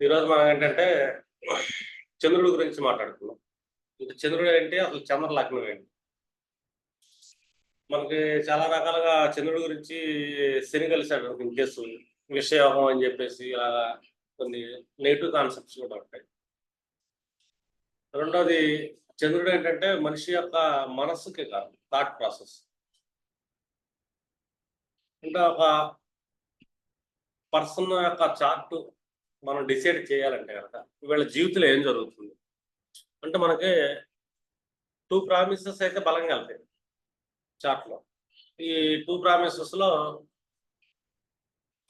ఈరోజు మనం ఏంటంటే చంద్రుడి గురించి మాట్లాడుకున్నాం. ఇంకా చంద్రుడు ఏంటి, అసలు చంద్ర లగ్నం ఏంటి? మనకి చాలా రకాలుగా చంద్రుడి గురించి శని కలిసాడు ఇన్ కేసు విషయోగం అని చెప్పేసి ఇలాగా కొన్ని నెగిటివ్ కాన్సెప్ట్స్ కూడా ఉంటాయి. రెండోది, చంద్రుడు ఏంటంటే మనిషి యొక్క మనస్సుకి కాదు, థాట్ ప్రాసెస్. అంటే ఒక పర్సన్ యొక్క చార్ట్ మనం డిసైడ్ చేయాలంటే కనుక వీళ్ళ జీవితంలో ఏం జరుగుతుంది అంటే మనకి 2 ప్రామిసెస్ అయితే బలంగా వెళ్తాయి చార్ట్లో. ఈ 2 ప్రామిసెస్ లో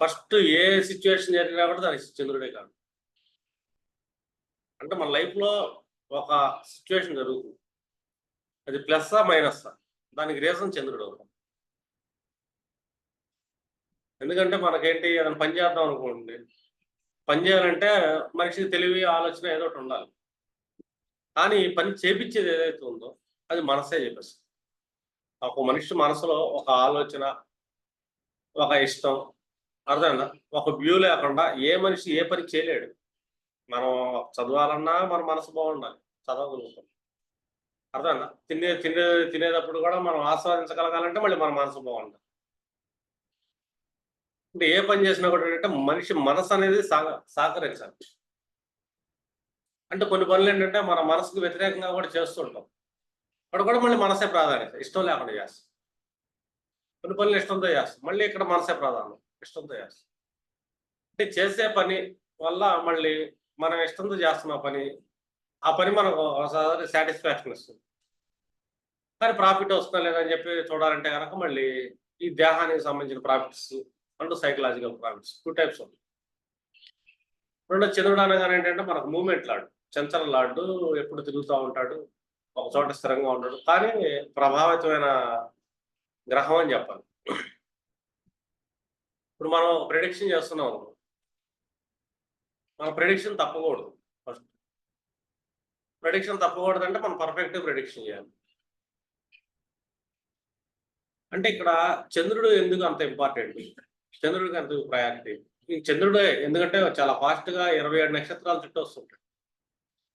ఫస్ట్ ఏ సిచ్యువేషన్ జరిగినా కూడా దానికి చంద్రుడే కాదు. అంటే మన లైఫ్ లో ఒక సిచ్యువేషన్ జరుగుతుంది, అది ప్లస్సా మైనస్సా, దానికి రీజన్ చంద్రుడు అవుతాం. ఎందుకంటే మనకేంటి, ఏదైనా పని చేద్దాం అనుకోండి, పని చేయాలంటే మనిషికి తెలివి ఆలోచన ఏదో ఒకటి ఉండాలి. కానీ పని చేపించేది ఏదైతే ఉందో అది మనసే చెప్పేస్తుంది. ఒక మనిషి మనసులో ఒక ఆలోచన, ఒక ఇష్టం, అర్థమైందా, ఒక వ్యూ లేకుండా ఏ మనిషి ఏ పని చేయలేడు. మనం చదవాలన్నా మన మనసు బాగుండాలి, చదవగలుగుతాం. అర్థమైందా, తినేటప్పుడు కూడా మనం ఆస్వాదించగలగాలంటే మళ్ళీ మన మనసు బాగుండాలి. అంటే ఏ పని చేసినా కూడా ఏంటంటే మనిషి మనసు అనేది సహకరించాలి. అంటే కొన్ని పనులు ఏంటంటే మన మనసుకు వ్యతిరేకంగా కూడా చేస్తుంటాం, అక్కడ కూడా మళ్ళీ మనసే ప్రాధాన్యత, ఇష్టం లేకుండా చేస్తాం. కొన్ని పనులు ఇష్టంతో చేస్తాం, మళ్ళీ ఇక్కడ మనసే ప్రధానం, ఇష్టంతో చేస్తాం. అంటే చేసే పని వల్ల మళ్ళీ మనం ఇష్టంతో చేస్తున్న పని, ఆ పని మనకు ఒకసారి సాటిస్ఫాక్షన్ ఇస్తుంది. కానీ ప్రాఫిట్ వస్తుందా లేదని చెప్పి చూడాలంటే కనుక మళ్ళీ ఈ దేహానికి సంబంధించిన ప్రాఫిట్స్ అంటూ సైకలాజికల్ ప్రాఫిట్స్ 2 టైప్స్ ఉంటాయి. రెండో, చంద్రుడు అనగానే ఏంటంటే మనకు మూమెంట్ లాడు, చంచల లాడు, ఎప్పుడు తిరుగుతూ ఉంటాడు, ఒక చోట స్థిరంగా ఉంటాడు. కానీ ప్రభావితమైన గ్రహం అని చెప్పాలి. ఇప్పుడు మనం ప్రిడిక్షన్ చేస్తున్నాం, మన ప్రిడిక్షన్ తప్పకూడదు. ఫస్ట్ ప్రిడిక్షన్ తప్పకూడదంటే మనం పర్ఫెక్ట్ ప్రిడిక్షన్ చేయాలి. అంటే ఇక్కడ చంద్రుడు ఎందుకు అంత ఇంపార్టెంట్, చంద్రుడికి అంత ప్రయారిటీ? ఈ చంద్రుడే ఎందుకంటే చాలా ఫాస్ట్ గా 27 నక్షత్రాలు చుట్టూ వస్తుంటాయి.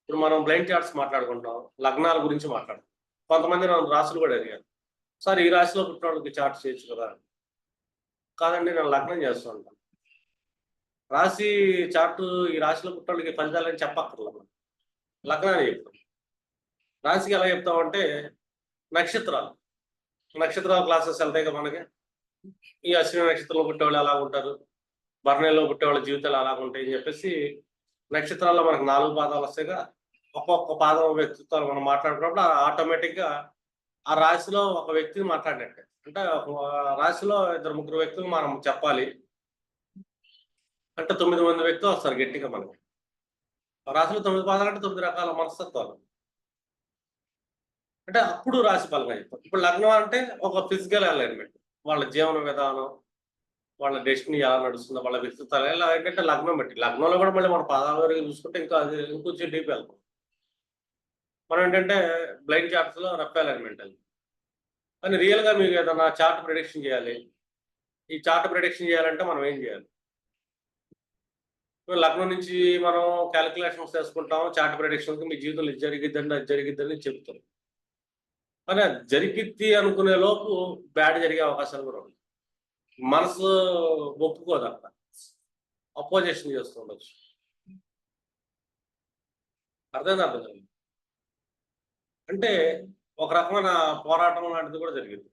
ఇప్పుడు మనం బ్లైండ్ చార్ట్స్ మాట్లాడుకుంటాం, లగ్నాల గురించి మాట్లాడుతాం. కొంతమంది రాసులు కూడా అడిగారు, సార్ ఈ రాశిలో పుట్టిన వాళ్ళకి చార్ట్ చేయొచ్చు కదా. కాదండి, నేను లగ్నం చేస్తూ ఉంటాను. రాశి చార్టు ఈ రాశిలో పుట్టిన వాళ్ళకి ఫలితాలని చెప్పక్కర్లేదు, లగ్నాన్ని చెప్తాం. రాశికి ఎలా చెప్తామంటే నక్షత్రాలు నక్షత్రాల క్లాసెస్ వెళ్తాయి కదా మనకి. ఈ అశ్విని నక్షత్రంలో పుట్టేవాళ్ళు ఎలా ఉంటారు, భరణిలో పుట్టేవాళ్ళ జీవితాలు ఎలా ఉంటాయి అని చెప్పేసి నక్షత్రాల్లో మనకు 4 పాదాలు వస్తాయిగా. ఒక్కొక్క పాదం వ్యక్తిత్వాలు మనం మాట్లాడుకున్నప్పుడు ఆటోమేటిక్ గా ఆ రాశిలో ఒక వ్యక్తిని మాట్లాడినట్టే. అంటే ఒక రాశిలో 2-3 వ్యక్తులు మనం చెప్పాలి అంటే 9 మంది వ్యక్తులు వస్తారు గట్టిగా మనకి. ఆ రాశిలో 9 పాదాలు అంటే 9 రకాల మనస్తత్వాలు. అంటే అప్పుడు రాశి ఫలంగా చెప్తాం. ఇప్పుడు లగ్నం అంటే ఒక ఫిజికల్ అలైన్మెంట్, వాళ్ళ జీవన విధానం, వాళ్ళ డెస్టినీ ఎలా నడుస్తుందో, వాళ్ళ వ్యక్తిత్వాలు ఎలా ఏంటంటే లగ్నం బట్టి. లగ్నంలో కూడా మళ్ళీ మన పాదాల వరకు చూసుకుంటే ఇంకా అది ఇంకొంచెం డీప్ వెళ్తాం. మనం ఏంటంటే బ్లైండ్ చార్ట్స్ లో రఫ్ అలైన్మెంట్ అది. కానీ రియల్ గా మీకు ఏదైనా చార్ట్ ప్రిడిక్షన్ చేయాలి, ఈ చార్ట్ ప్రిడిక్షన్ చేయాలంటే మనం ఏం చేయాలి? లగ్నం నుంచి మనం క్యాలిక్యులేషన్స్ చేసుకుంటాం, చార్ట్ ప్రిడిక్షన్ మీ జీవితంలో ఇది జరిగిద్దండి అది జరిగిద్దని చెప్తాం. కానీ అది జరిగిద్ది అనుకునే లోపు బ్యాడ్ జరిగే అవకాశాలు కూడా ఉన్నాయి. మనసు ఒప్పుకోదు, అక్కడ అపోజిషన్ చేస్తూ ఉండొచ్చు. అర్థం కాదు, అంటే ఒక రకమైన పోరాటం లాంటిది కూడా జరిగింది.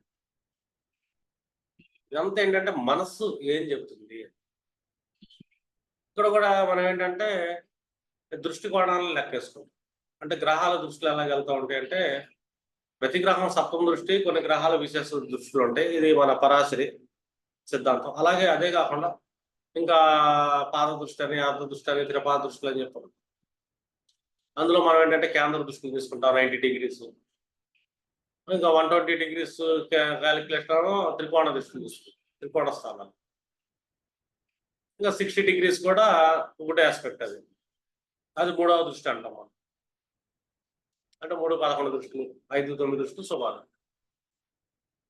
ఇదంతా ఏంటంటే మనస్సు ఏం చెబుతుంది. ఇక్కడ కూడా మనం ఏంటంటే దృష్టి కోణాలను లెక్కేసుకుంటాం. అంటే గ్రహాల దృష్టిలో ఎలా వెళ్తూ ఉంటాయి అంటే ప్రతి గ్రహం సప్తమ దృష్టి, కొన్ని గ్రహాల విశేష దృష్టిలో ఉంటాయి. ఇది మన పరాశరి సిద్ధాంతం. అలాగే అదే కాకుండా ఇంకా పాద దృష్టి అని, అర్ధ దృష్టి అని, త్రిపాద దృష్టిలు అని చెప్పారు. అందులో మనం ఏంటంటే కేంద్ర దృష్టిని తీసుకుంటాం 90 డిగ్రీస్, ఇంకా 120 డిగ్రీస్ క్యాలిక్యులేషన్ త్రికోణ దృష్టిని తీసుకుంటాం, త్రికోణ స్థానాలు. ఇంకా 60 డిగ్రీస్ కూడా ఒకటే ఆస్పెక్ట్, అది అది 3వ దృష్టి అంటాం మనం. అంటే 3, 11 దృష్టిలు, 5, 9 దృష్టిలు శుభాలు.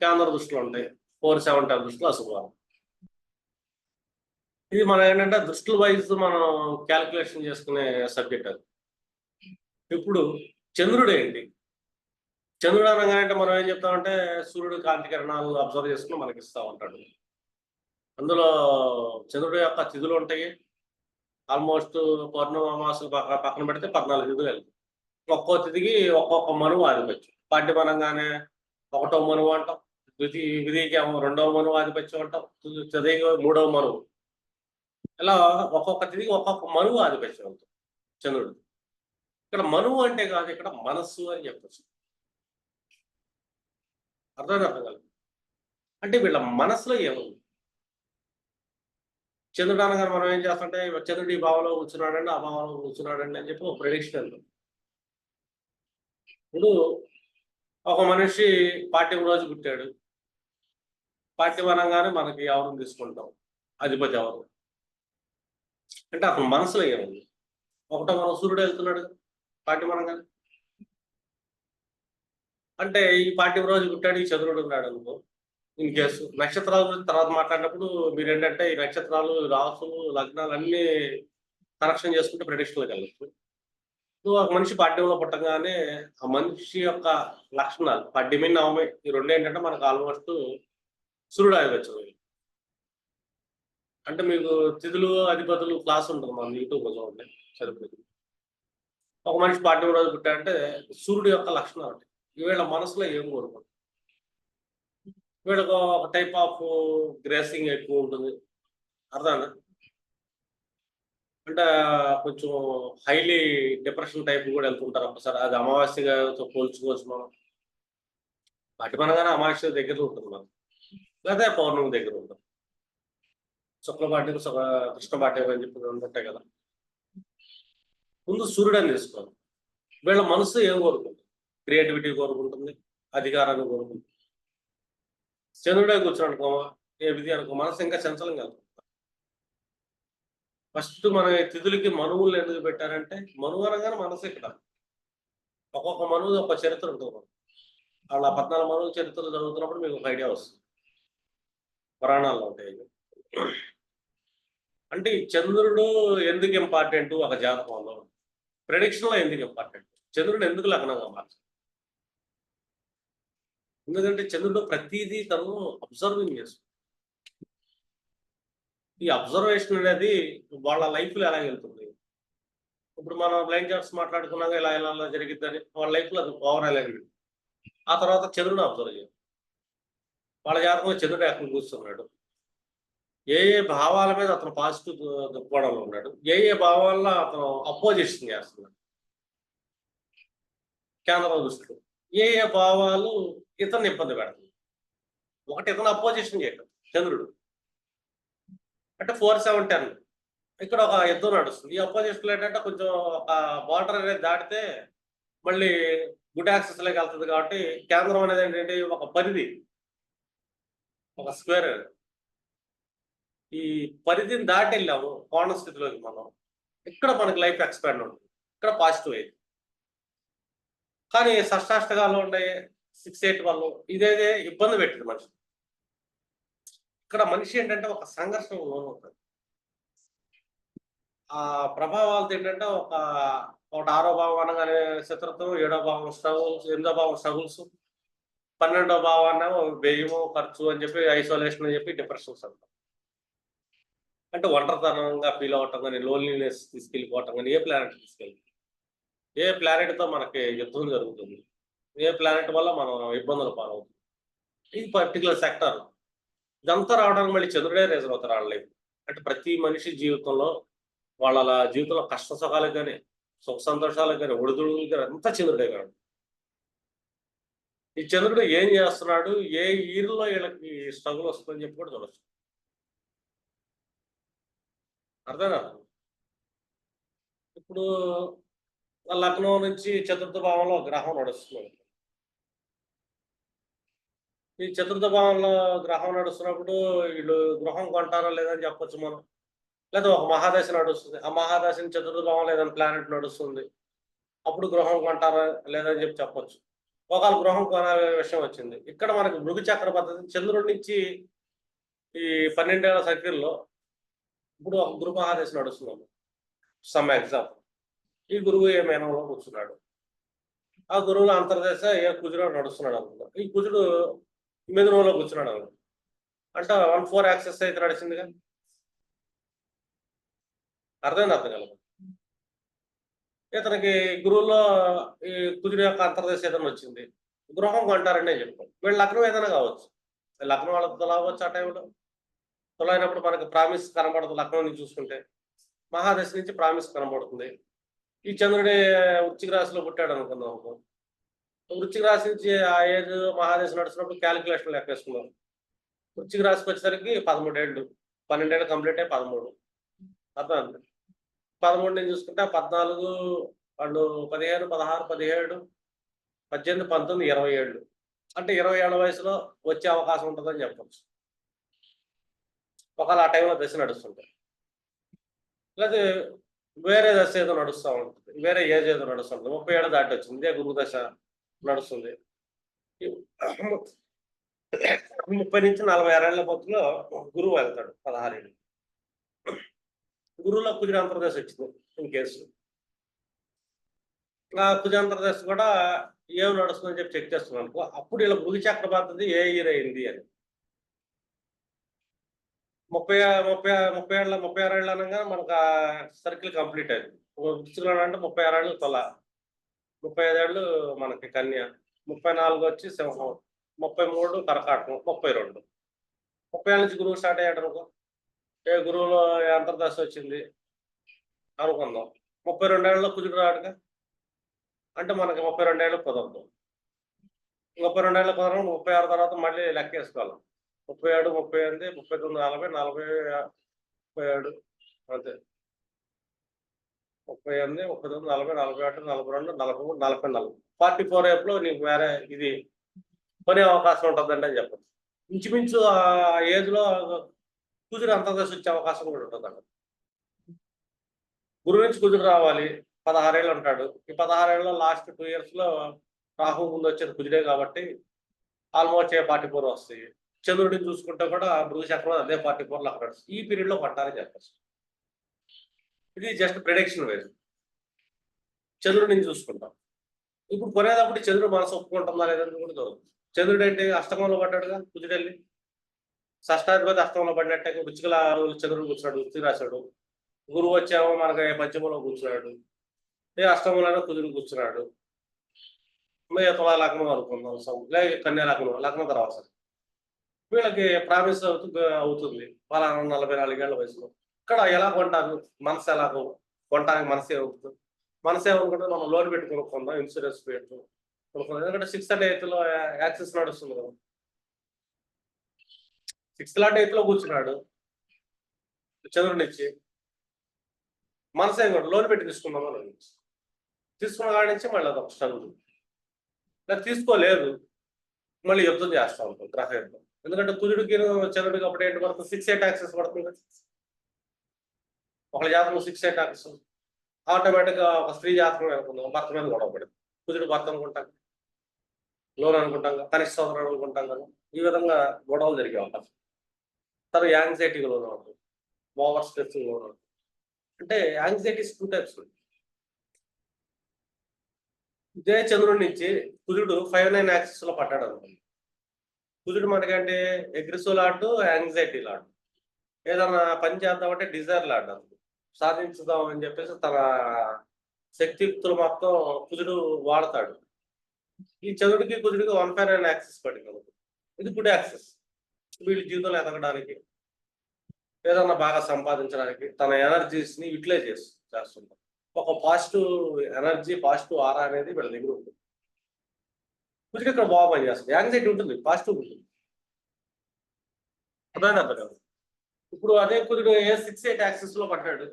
కేంద్ర దృష్టిలో ఉంటాయి 4, 7, 10 దృష్టిలు అశుభాలు. ఇది మన ఏంటంటే దృష్టిల వైజ్ మనం క్యాలిక్యులేషన్ చేసుకునే సబ్జెక్ట్ అది. ఇప్పుడు చంద్రుడు ఏంటి? చంద్రుడు అనగానే మనం ఏం చెప్తామంటే సూర్యుడు కాంతి కిరణాలు అబ్జర్వ్ చేసుకుని మనకి ఇస్తా ఉంటాడు. అందులో చంద్రుడు యొక్క తిథులు ఉంటాయి. ఆల్మోస్ట్ పౌర్ణమి అమావాస్యలు పక్కన పెడితే 14 తిథులు వెళ్తాయి. ఒక్కో తిథికి ఒక్కొక్క మనువు ఆధిపత్యం. పాడ్యమనంగానే ఒకటో మనువు అంటాం, విధికి రెండవ మనువు ఆధిపత్యం అంటాం, చదివి మూడవ మనువు. ఇలా ఒక్కొక్క తిథికి ఒక్కొక్క మనువు ఆధిపత్యం ఉంటుంది చంద్రుడు. ఇక్కడ మనువు అంటే కాదు, ఇక్కడ మనస్సు అని చెప్పచ్చు. అర్థం కలదు. అంటే వీళ్ళ మనసులో ఏముంది? చంద్రుడు అనగానే మనం ఏం చేస్తుంటే చంద్రుడు ఈ భావంలో కూర్చున్నాడండి, ఆ భావంలో కూర్చున్నాడండి అని చెప్పి ఒక ప్రెడిక్షన్. ఇప్పుడు ఒక మనిషి పాఠ్యం రోజు పుట్టాడు. పాఠ్యం అనగానే మనకి ఎవరిని తీసుకుంటాం? అధిపతి ఎవరు అంటే అతని మనసులో ఏముంది? ఒకటో మనం సూర్యుడు వెళ్తున్నాడు పాఠ్యం అనగానే. అంటే ఈ పాఠ్యం రోజు పుట్టాడు, ఈ చంద్రుడు ఉన్నాడు అనుకో. ఇన్ కేసు నక్షత్రాల గురించి తర్వాత మాట్లాడినప్పుడు మీరు ఏంటంటే ఈ నక్షత్రాలు, రాసులు, లగ్నాలు అన్నీ కనెక్షన్ చేసుకుంటే ప్రెడిక్షన్లోకి వెళ్ళచ్చు. ఒక మనిషి పాడ్యంలో పుట్టగానే ఆ మనిషి యొక్క లక్షణాలు పాడ్యమి, నవమి ఈ రెండు ఏంటంటే మనకు ఆల్మోస్ట్ సూర్యుడు ఆధిపత్యం. అంటే మీకు తిథులు అధిపతులు క్లాస్ ఉంటుంది మన యూట్యూబ్లో చూడండి, సరిపోతుంది. ఒక మనిషి పాడ్యం రోజు పుట్టాడంటే సూర్యుడు యొక్క లక్షణాలు ఉంటాయి. వీళ్ళ మనసులో ఏం కోరుకుంటుంది? వీళ్ళకు ఒక టైప్ ఆఫ్ గ్రేసింగ్ ఎక్కువ ఉంటుంది. అర్థం అంటే కొంచెం హైలీ డిప్రెషన్ టైప్ కూడా వెళ్తుంటారు ఒకసారి. అది అమావాస్యతో పోల్చుకోవచ్చు మనం. పట్టిమనగానే అమావాస్య దగ్గర ఉంటుంది మనం, లేదా పౌర్ణమి దగ్గర ఉంటుంది. శుక్లపాఠ్యం, కృష్ణపాఠ్యం అని చెప్పి రెండు ఉంటాయి కదా. ముందు సూర్యుడు అని తీసుకోవాలి. వీళ్ళ మనసు ఏం కోరుకుంటుంది? క్రియేటివిటీ కోరుకుంటుంది, అధికారాన్ని కోరుకుంటుంది. చంద్రుడే కూర్చోనుకో, ఏ విధి అనుకో, మనసు ఇంకా చంచలంగా వెళ్తుంది. ఫస్ట్ మన తిథులకి మనువులు ఎందుకు పెట్టారంటే మనువు అనగానే మనసు ఇక్కడ. ఒక్కొక్క మనువు ఒక చరిత్ర ఉంటుంది. అలా 14 మనువు చరిత్రలు చదువుతున్నప్పుడు మీకు ఒక ఐడియా వస్తుంది, పురాణాల్లో ఉంటాయి. అంటే ఈ చంద్రుడు ఎందుకు ఇంపార్టెంట్ ఒక జాతకంలో? ప్రెడిక్షన్లో ఎందుకు ఇంపార్టెంట్? చంద్రుడు ఎందుకు లగ్నంగా మార్చాలి? ఎందుకంటే చంద్రుడు ప్రతిదీ తను అబ్జర్వింగ్ చేస్తుంది. ఈ అబ్జర్వేషన్ అనేది వాళ్ళ లైఫ్లో ఎలా వెళ్తుంది? ఇప్పుడు మనం బ్లైండ్ చార్ట్స్ మాట్లాడుకున్నాక ఇలా ఇలా జరిగిద్దని వాళ్ళ లైఫ్లో అది ఓవర్ అలైన్మెంట్. ఆ తర్వాత చంద్రుడు అబ్జర్వ్ చేయాలి. వాళ్ళ జాతకంలో చంద్రుడు ఎక్కడ కూర్చున్నాడు, ఏ ఏ భావాల మీద అతను పాజిటివ్ దృక్పథంలో ఉన్నాడు, ఏ ఏ భావాల్లో అతను అపోజిషన్ చేస్తున్నాడు కేంద్రం దృష్టిలో, ఏ ఏ భావాలు ఇతన్ని ఇబ్బంది పెడుతుంది. ఒకటి ఇతను అపోజిషన్ చేయడం చంద్రుడు అంటే 4, 7, 10 ఇక్కడ ఒక యుద్ధం నడుస్తుంది. ఈ అపోజిషన్ ఏంటంటే కొంచెం ఒక బార్డర్ అనేది దాటితే మళ్ళీ గుడ్ యాక్సెస్ లోకి వెళ్తుంది. కాబట్టి కేంద్రం అనేది ఏంటంటే ఒక పరిధి, ఒక స్క్వేర్. ఈ పరిధిని దాటి వెళ్ళాము కోణ స్థితిలోకి మనం. ఇక్కడ మనకి లైఫ్ ఎక్స్పాండ్ ఉంటుంది, ఇక్కడ పాజిటివ్ అయింది. కానీ షష్టాష్టకాలు ఉండే 6, 8 వల్ల ఇదేదే ఇబ్బంది పెట్టింది మనిషి. ఇక్కడ మనిషి ఏంటంటే ఒక సంఘర్షణ లోనవుతుంది. ఆ ప్రభావాలతో ఏంటంటే ఒకటి 6వ భావం అనగానే శత్రుత్వం, 7వ భావం స్ట్రగుల్స్, 8వ భావం స్ట్రగుల్స్, 12వ భావాన్నేమో వ్యయము, ఖర్చు అని చెప్పి, ఐసోలేషన్ అని చెప్పి డిప్రెషన్స్ అంటాం. అంటే ఒంటరితనంగా ఫీల్ అవటం కానీ, లోన్లీనెస్ తీసుకెళ్ళిపోవటం కానీ, ఏ ప్లానెట్ తీసుకెళ్ళి, ఏ ప్లానెట్తో మనకి యుద్ధం జరుగుతుంది, ఏ ప్లానెట్ వల్ల మనం ఇబ్బందులు పాలవుతుంది, ఇది పర్టికులర్ సెక్టర్. ఇదంతా రావడానికి మళ్ళీ చంద్రుడే రీజన్ అవుతారు వాళ్ళ లైఫ్. అంటే ప్రతి మనిషి జీవితంలో వాళ్ళ జీవితంలో కష్ట సుఖాలకు కానీ, సుఖ సంతోషాలకు కానీ, ఒడిదుడుగులు కానీ అంతా చంద్రుడే కాదు. ఈ చంద్రుడు ఏం చేస్తున్నాడు, ఏ ఇయర్లో వీళ్ళకి స్ట్రగుల్ వస్తుందని చెప్పి కూడా చూడొచ్చు. అర్థం కాదు. ఇప్పుడు లగ్నం నుంచి చతుర్థ భావంలో గ్రహం నడుస్తుంది. ఈ చతుర్థ భావంలో గ్రహం నడుస్తున్నప్పుడు వీళ్ళు గృహం కొంటారో లేదని చెప్పొచ్చు మనం. లేదా ఒక మహాదశ నడుస్తుంది, ఆ మహాదశని చతుర్థ భావంలో ఏదైనా ప్లానెట్ నడుస్తుంది, అప్పుడు గృహం కొంటారా లేదని చెప్పొచ్చు. ఒకవేళ గృహం కొనే విషయం వచ్చింది, ఇక్కడ మనకి మృగచక్ర పద్ధతి చంద్రుడి నుంచి ఈ 12వ సర్కిల్లో ఇప్పుడు ఒక గురు మహాదశ నడుస్తున్నాము, సమ్ ఎగ్జాంపుల్. ఈ గురువు ఏ మేనంలో కూర్చున్నాడు, ఆ గురువులో అంతర్దశ ఏ కుజుడు నడుస్తున్నాడు అనుకుందాం. ఈ కుజుడు మిథునంలో కూర్చున్నాడు అనుకుందాం. అంటే 1/4 యాక్సెస్ అయితే నడిచిందిగా. అర్థం కలదు. ఇతనికి గురువులో ఈ కుజుడు యొక్క అంతర్దశ ఏదైనా వచ్చింది, గృహం కొంటారని నేను చెప్పాను. వీళ్ళ లగ్నం ఏదైనా కావచ్చు, లగ్నం వాళ్ళకి తులా అవ్వచ్చు. ఆ టైంలో తులా అయినప్పుడు మనకి ప్రామిస్ కనబడదు. లగ్నం నుంచి చూసుకుంటే మహాదశ నుంచి ప్రామిస్ కనబడుతుంది. ఈ చంద్రుడి వృశ్చిక రాశిలో పుట్టాడు అనుకుందాం. వృశ్చిక రాశి నుంచి ఆ ఏజ్ మహాదశ నడుస్తున్నప్పుడు క్యాలిక్యులేషన్ లెక్కేసుకున్నాం. వృశ్చిక రాశికి వచ్చేసరికి 13 ఏళ్ళు, 12 ఏళ్ళు కంప్లీట్ అయ్యి 13. అర్థం 13 నుంచి చూసుకుంటే 14 వాళ్ళు 15, 16, 17, 18, 19, 20 ఏళ్ళు. అంటే 20 ఏళ్ల వయసులో వచ్చే అవకాశం ఉంటుందని చెప్పచ్చు. ఒకవేళ ఆ టైంలో దశ నడుస్తుంటాయి. లేదా వేరే దశ ఏదో నడుస్తూ ఉంటుంది, వేరే ఏజ్ ఏదో నడుస్తుంటుంది. 30 ఏళ్ళు దాటి వచ్చింది, ఇదే గురువు దశ నడుస్తుంది. 30 నుంచి 46 ఏళ్ల మధ్యలో గురువు వెళ్తాడు 16 ఏళ్ళు. గురువులో కుజుడు అంతర్దశ వచ్చింది ఇన్ కేసు. ఆ కుజుడు అంతర్దశ కూడా ఏం నడుస్తుందని చెప్పి చెక్ చేస్తున్నాను అనుకో, అప్పుడు ఇలా భృగు చక్ర పద్ధతి ఏ ఇయర్ అయింది అని. 30 ఏళ్ళ 36 ఏళ్ళు అనగా మనకు ఆ సర్కిల్ కంప్లీట్ అయింది. వృశ్చికంలో అంటే 36 ఏళ్ళు తుల, 35 ఏళ్ళు మనకి కన్య, 34 వచ్చి సింహం, 33 కర్కాటకం, 32. 30 ఏళ్ళ నుంచి గురువు స్టార్ట్ అయ్యాడు అనుకో, ఏ గురువులో అంతర్దశ వచ్చింది అనుకుందాం. 32 ఏళ్ళలో కుజుడు రాడుగా, అంటే మనకి 32 ఏళ్ళు కుదరదు. 32 ఏళ్ళు కుదరదు. 36 తర్వాత మళ్ళీ లెక్కేసుకోవాలి. 37, 38, 39, 40, 40, 37 అంతే. 38, 39, 40, 41, 42, 43, 44, 44 ఏపులో నీకు వేరే ఇది కొనే అవకాశం ఉంటుందండి అని చెప్పచ్చు. ఇంచుమించు ఆ ఏజ్ లో కుజుడు అంతర్దశ వచ్చే అవకాశం కూడా ఉంటుందండి. గురువు నుంచి కుజుడు రావాలి, 16 ఏళ్ళు ఉంటాడు. ఈ 16 ఏళ్ళలో లాస్ట్ 2 years లో రాహు ముందు వచ్చేది కుజుడే కాబట్టి ఆల్మోస్ట్ 44 వస్తాయి. చంద్రుడిని చూసుకుంటే కూడా భృగు చక్రం అదే 44లో అక్కడ ఈ పీరియడ్ లో పట్టాలని చెప్పచ్చు. ఇది జస్ట్ ప్రిడిక్షన్ వేరు. చంద్రుడి నుంచి చూసుకుంటాం. ఇప్పుడు కొనేటప్పుడు చంద్రుడు మనసు ఒప్పుకుంటుందా లేదని కూడా దొరుకుతుంది. చంద్రుడు అంటే అష్టమంలో పడ్డాడుగా కుజుడు వెళ్ళి, షష్టాధిపతి అష్టమంలో పడినట్టే వృచ్చికల చంద్రుడు కూర్చున్నాడు, వృత్తి రాశాడు. గురువు వచ్చేమో మనకి పంచమంలో కూర్చున్నాడు, ఏ అష్టమంలోనే కుజుడు కూర్చున్నాడు. తులా లగ్నం అనుకుందాం, లేక కన్యా లగ్నం, లగ్నం తర్వాత వీళ్ళకి ప్రామిస్ అవుతుంది వాళ్ళ 44 ఏళ్ల వయసులో. ఇక్కడ ఎలా కొంటారు, మనసు ఎలాగో కొనడానికి మనసే అవుతుంది. మనసే అనుకుంటే మనం లోన్ పెట్టి కొనుక్కుందాం, ఇన్సూరెన్స్ పెట్టి కొనుక్కుందాం. ఎందుకంటే 6th and 8th లో యాక్సెస్ నడుస్తుంది కదా. 6th and 8th లో కూర్చున్నాడు చంద్రుడి నుంచి, మనసే కూడా లోన్ పెట్టి తీసుకుందాం అని తీసుకున్న కాడి నుంచి మళ్ళీ అదొక స్ట్రగుల్. లేదా తీసుకోలేదు, మళ్ళీ యుద్ధం చేస్తా ఉంటాం గ్రహ యుద్ధం. ఎందుకంటే కుజుడికి చంద్రుడికి అప్పుడు ఏంటి పడుతుంది, 6, 8 యాక్సెస్ పడుతుంది. ఒకళ్ళ జాతకం 6, 8 యాక్సెస్ ఆటోమేటిక్గా ఒక స్త్రీ జాతకం అనుకుందాం, భర్త మీద గొడవ పడింది. కుజుడు భర్త అనుకుంటాం, లోన్ అనుకుంటాం, కనిష్ట సోదరుడు అనుకుంటాం కదా. ఈ విధంగా గొడవలు జరిగే అవకాశం. తను యాంగ్జైటీకి లోన్ అవుతుంది, ఓవర్ స్ట్రెస్ లోన్ అవుతుంది. అంటే యాంగ్జైటీస్ 2 types. ఇదే చంద్రుడి నుంచి కుజుడు 5, 9 యాక్సెస్ లో పడ్డాడు అనుకోండి. కుజుడు మనకంటే అగ్రెసివ్ లాడ్, యాంగ్జైటీ లాడ్. ఏదన్నా పని చేద్దామంటే డిజైర్ లాడ్, సాధించుదాం అని చెప్పేసి తన శక్తియుక్తులు మొత్తం కుజుడు వాడతాడు. ఈ చంద్రుడికి కుజుడికి 1/9 యాక్సెస్ పడింది. ఇది గుడ్ యాక్సెస్. వీళ్ళ జీవితంలో ఎదగడానికి, ఏదన్నా బాగా సంపాదించడానికి తన ఎనర్జీస్ ని యూటిలైజ్ చేస్తుంటాం. ఒక పాజిటివ్ ఎనర్జీ, పాజిటివ్ ఆరా అనేది వీళ్ళ దగ్గర ఉంటుంది. కుజుడు ఇక్కడ బాగా పనిచేస్తుంది, యాంగ్జైటీ ఉంటుంది, పాజిటివ్ ఉంటుంది. అర్థమైందా కదా. ఇప్పుడు అదే కుజుడు 6, 8 యాక్సెస్ లో పడ్డాడు,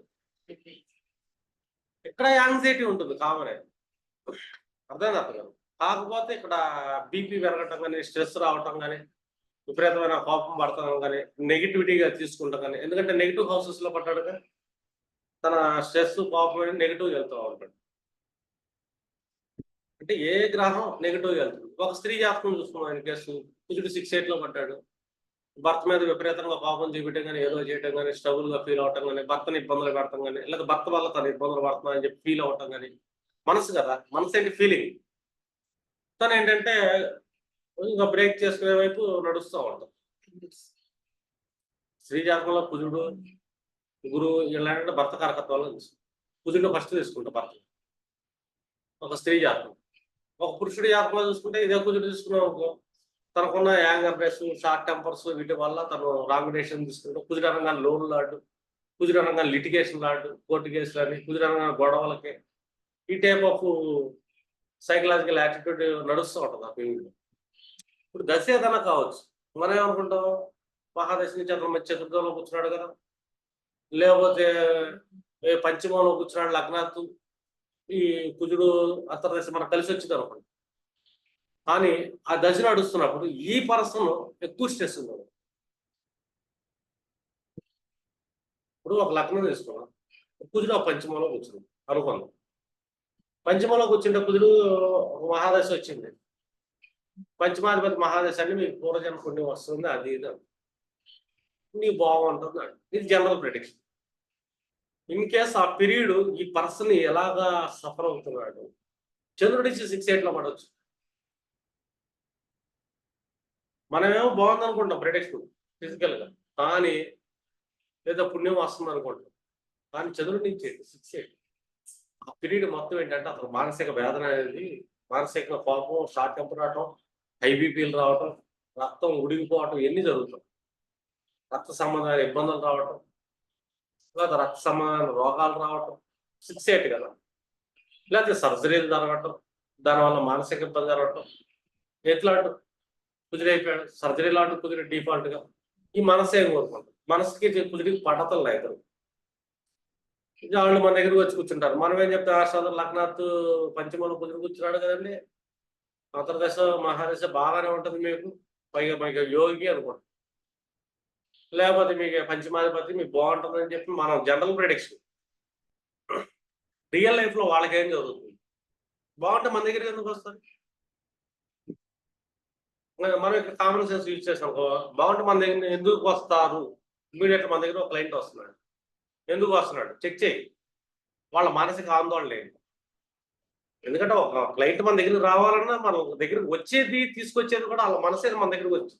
ఇక్కడ యాంగ్జైటీ ఉంటుంది కామన్. అర్థమైందా కదా. కాకపోతే ఇక్కడ బీపీ పెరగటం కానీ, స్ట్రెస్ రావటం కానీ, విపరీతమైన కోపం పడతాం కానీ, నెగిటివిటీగా తీసుకుంటాం కానీ. ఎందుకంటే నెగిటివ్ హౌసెస్ లో పడ్డాడుగా, తన స్ట్రెస్ కోపం నెగిటివ్ వెళ్తూ ఉంటాడు. అంటే ఏ గ్రహం నెగిటివ్ వెళ్తుంది. ఒక స్త్రీ జాతకం చూసుకున్నాం ఇన్ కేసు, కుజుడు 6, 8 లో పడ్డాడు, భర్త మీద విపరీతంగా కోపం చూపించడం కానీ, ఏదో చేయడం కానీ, స్ట్రగుల్గా ఫీల్ అవటం కానీ, భర్తని ఇబ్బందులు పెడతాం కానీ, లేదా భర్త వల్ల తను ఇబ్బందులు పడుతున్నా అని చెప్పి ఫీల్ అవటం కానీ, మనసు కదా, మనసు ఏంటి ఫీలింగ్. తను ఏంటంటే ఇంకా బ్రేక్ చేసుకునే వైపు నడుస్తూ ఉంటాం. స్త్రీ జాతకంలో కుజుడు, గురువు ఇలాంటి భర్త కారకత్వాలు కుజుడు ఫస్ట్ తీసుకుంటాం భర్త. ఒక స్త్రీ జాతకం. ఒక పురుషుడి జాతకంలో చూసుకుంటే ఇదే కుజుడు తీసుకున్నాం అనుకో, తనకున్న యాంగర్నెస్, షార్ట్ టెంపర్స్ వీటి వల్ల తను రామినేషన్ తీసుకుంటాం. కుజుడు అనగా లోన్ లాడు, కుజుడు అనగా లిటిగేషన్ లాడు, కోర్టు కేసులు అని, కుజుడు అనగా గొడవలకి, ఈ టైప్ ఆఫ్ సైకలాజికల్ యాటిట్యూడ్ నడుస్తూ ఉంటుంది ఆ పీరియడ్లో. ఇప్పుడు దశ ఏదైనా కావచ్చు. మనం ఏమనుకుంటాం, మహాదశ నుంచి అతను మంచి చతుర్థంలో కూర్చున్నాడు కదా, లేకపోతే పంచమంలో కూర్చున్నాడు లగ్నాత్తు, ఈ కుజుడు అంతర్దశ మనకు కలిసి వచ్చింది అనుకోండి. కానీ ఆ దశ నడుస్తున్నప్పుడు ఈ పర్సన్ ఎక్కువ స్ట్రెస్ ఉంది. ఇప్పుడు ఒక లగ్నం తీసుకున్నాం, కుజుడు ఆ పంచమంలో కూర్చున్నాం అనుకున్నాం. పంచమంలో కూర్చుంటే కుజుడు మహాదశ వచ్చింది. పంచమాధిపతి మహాదశాన్ని మీకు పూర్వజన్మ పుణ్యం వస్తుంది, అది ఇది నీకు బాగుంటుంది అండి. ఇది జనరల్ ప్రిడిక్షన్. ఇన్ కేస్ ఆ పీరియడ్ ఈ పర్సన్ ఎలాగా సఫర్ అవుతున్నాడు, చంద్రుడి 6-8 లో పడవచ్చు. మనమేమో బాగుంది అనుకుంటాం ప్రిడిక్షన్ ఫిజికల్ గా, కానీ లేదా పుణ్యం వస్తుంది అనుకుంటాం. కానీ చంద్రుడి నుంచి 6-8 ఆ పీరియడ్ మొత్తం ఏంటంటే అతను మానసిక వేదన అనేది, మానసిక కోపం, షార్ట్ టెంపర్ రావటం, హై బీపీలు రావటం, రక్తం ఉడిగిపోవటం, ఇవన్నీ జరుగుతాయి. రక్త సంబంధాల ఇబ్బందులు రావటం, లేదా రక్త సంబంధాల రోగాలు రావటం 6-8 కదా. లేకపోతే సర్జరీలు జరగటం, దానివల్ల మానసిక ఇబ్బంది జరగటం. ఎట్లాంటి కుదిరైపోయాడు, సర్జరీ లాంటి కుదిరి డిఫాల్ట్గా ఈ మనసు ఏం కోరుకుంటాం. మనసుకి కుదిరికి పడతలు లేదు. వాళ్ళు మన దగ్గరికి వచ్చి కూర్చుంటారు. మనం ఏం చెప్తే ఆశ్రదం లగ్నాత్ పంచమంలో కుదిరి కూర్చున్నాడు కదండి, అంతర్దశ మహాదశ బాగానే ఉంటుంది మీకు, పైగా యోగి అనుకోండి, లేకపోతే మీకు పంచమాధిపతి మీకు బాగుంటుందని చెప్పి మనం జనరల్ ప్రిడిక్షన్. రియల్ లైఫ్ లో వాళ్ళకేం జరుగుతుంది, బాగుంటే మన దగ్గరికి ఎందుకు వస్తారు? మనం ఇక్కడ కామన్ సెన్స్ యూజ్ చేసాం, బాగుంటే మన దగ్గర ఎందుకు వస్తారు? ఇమీడియట్ మన దగ్గర ఒక క్లయింట్ వస్తున్నాడు, ఎందుకు వస్తున్నాడు చెక్ చేయి. వాళ్ళ మానసిక ఆందోళన లేదు. ఎందుకంటే ఒక క్లయింట్ మన దగ్గరికి రావాలన్నా మన దగ్గరికి వచ్చేది తీసుకొచ్చేది కూడా వాళ్ళ మనసే మన దగ్గరికి వచ్చి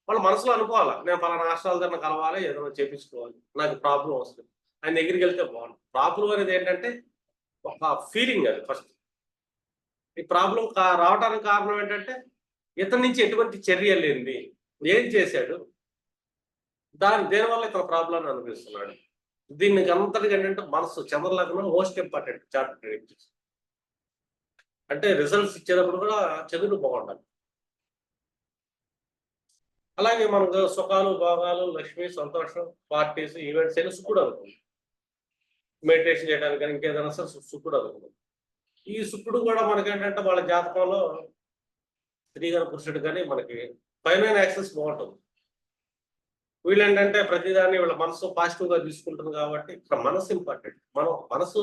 వాళ్ళ మనసులో అనుకోవాలా, నేను పలానా రాష్ట్రాల దగ్గర కలవాలి, ఏదైనా చేపించుకోవాలి, నాకు ప్రాబ్లం వస్తుంది, ఆయన దగ్గరికి వెళ్తే బాగుంది. ప్రాబ్లం అనేది ఏంటంటే ఒక ఫీలింగ్, అది ఫస్ట్. ఈ ప్రాబ్లం రావడానికి కారణం ఏంటంటే ఇతని నుంచి ఎటువంటి చర్య లేనిది, ఏం చేశాడు, దేనివల్ల ఇతను ప్రాబ్లం అనిపిస్తున్నాడు. దీనికి అంతటికి ఏంటంటే మనసు, చంద్రలగ్నం మోస్ట్ ఇంపార్టెంట్ చార్ట్ ప్రిడిక్ట్. అంటే రిజల్ట్స్ ఇచ్చేటప్పుడు కూడా చంద్రుడు బాగుండాలి. అలాగే మనకు సుఖాలు, భోగాలు, లక్ష్మి, సంతోషం, పార్టీస్, ఈవెంట్స్ అయినా శుక్రుడు అనుకుంది. మెడిటేషన్ చేయడానికి కానీ ఇంకేదైనా సరే శుక్రుడు అనుకుంది. ఈ శుక్రుడు కూడా మనకేంటంటే వాళ్ళ జాతకంలో స్త్రీ కానీ పురుషుడు కానీ మనకి పైన యాక్సెస్ బాగుంటుంది. వీళ్ళు ఏంటంటే ప్రతిదాన్ని వీళ్ళ మనసు పాజిటివ్గా తీసుకుంటుంది కాబట్టి ఇక్కడ మనసు ఇంపార్టెంట్. మనం మనసు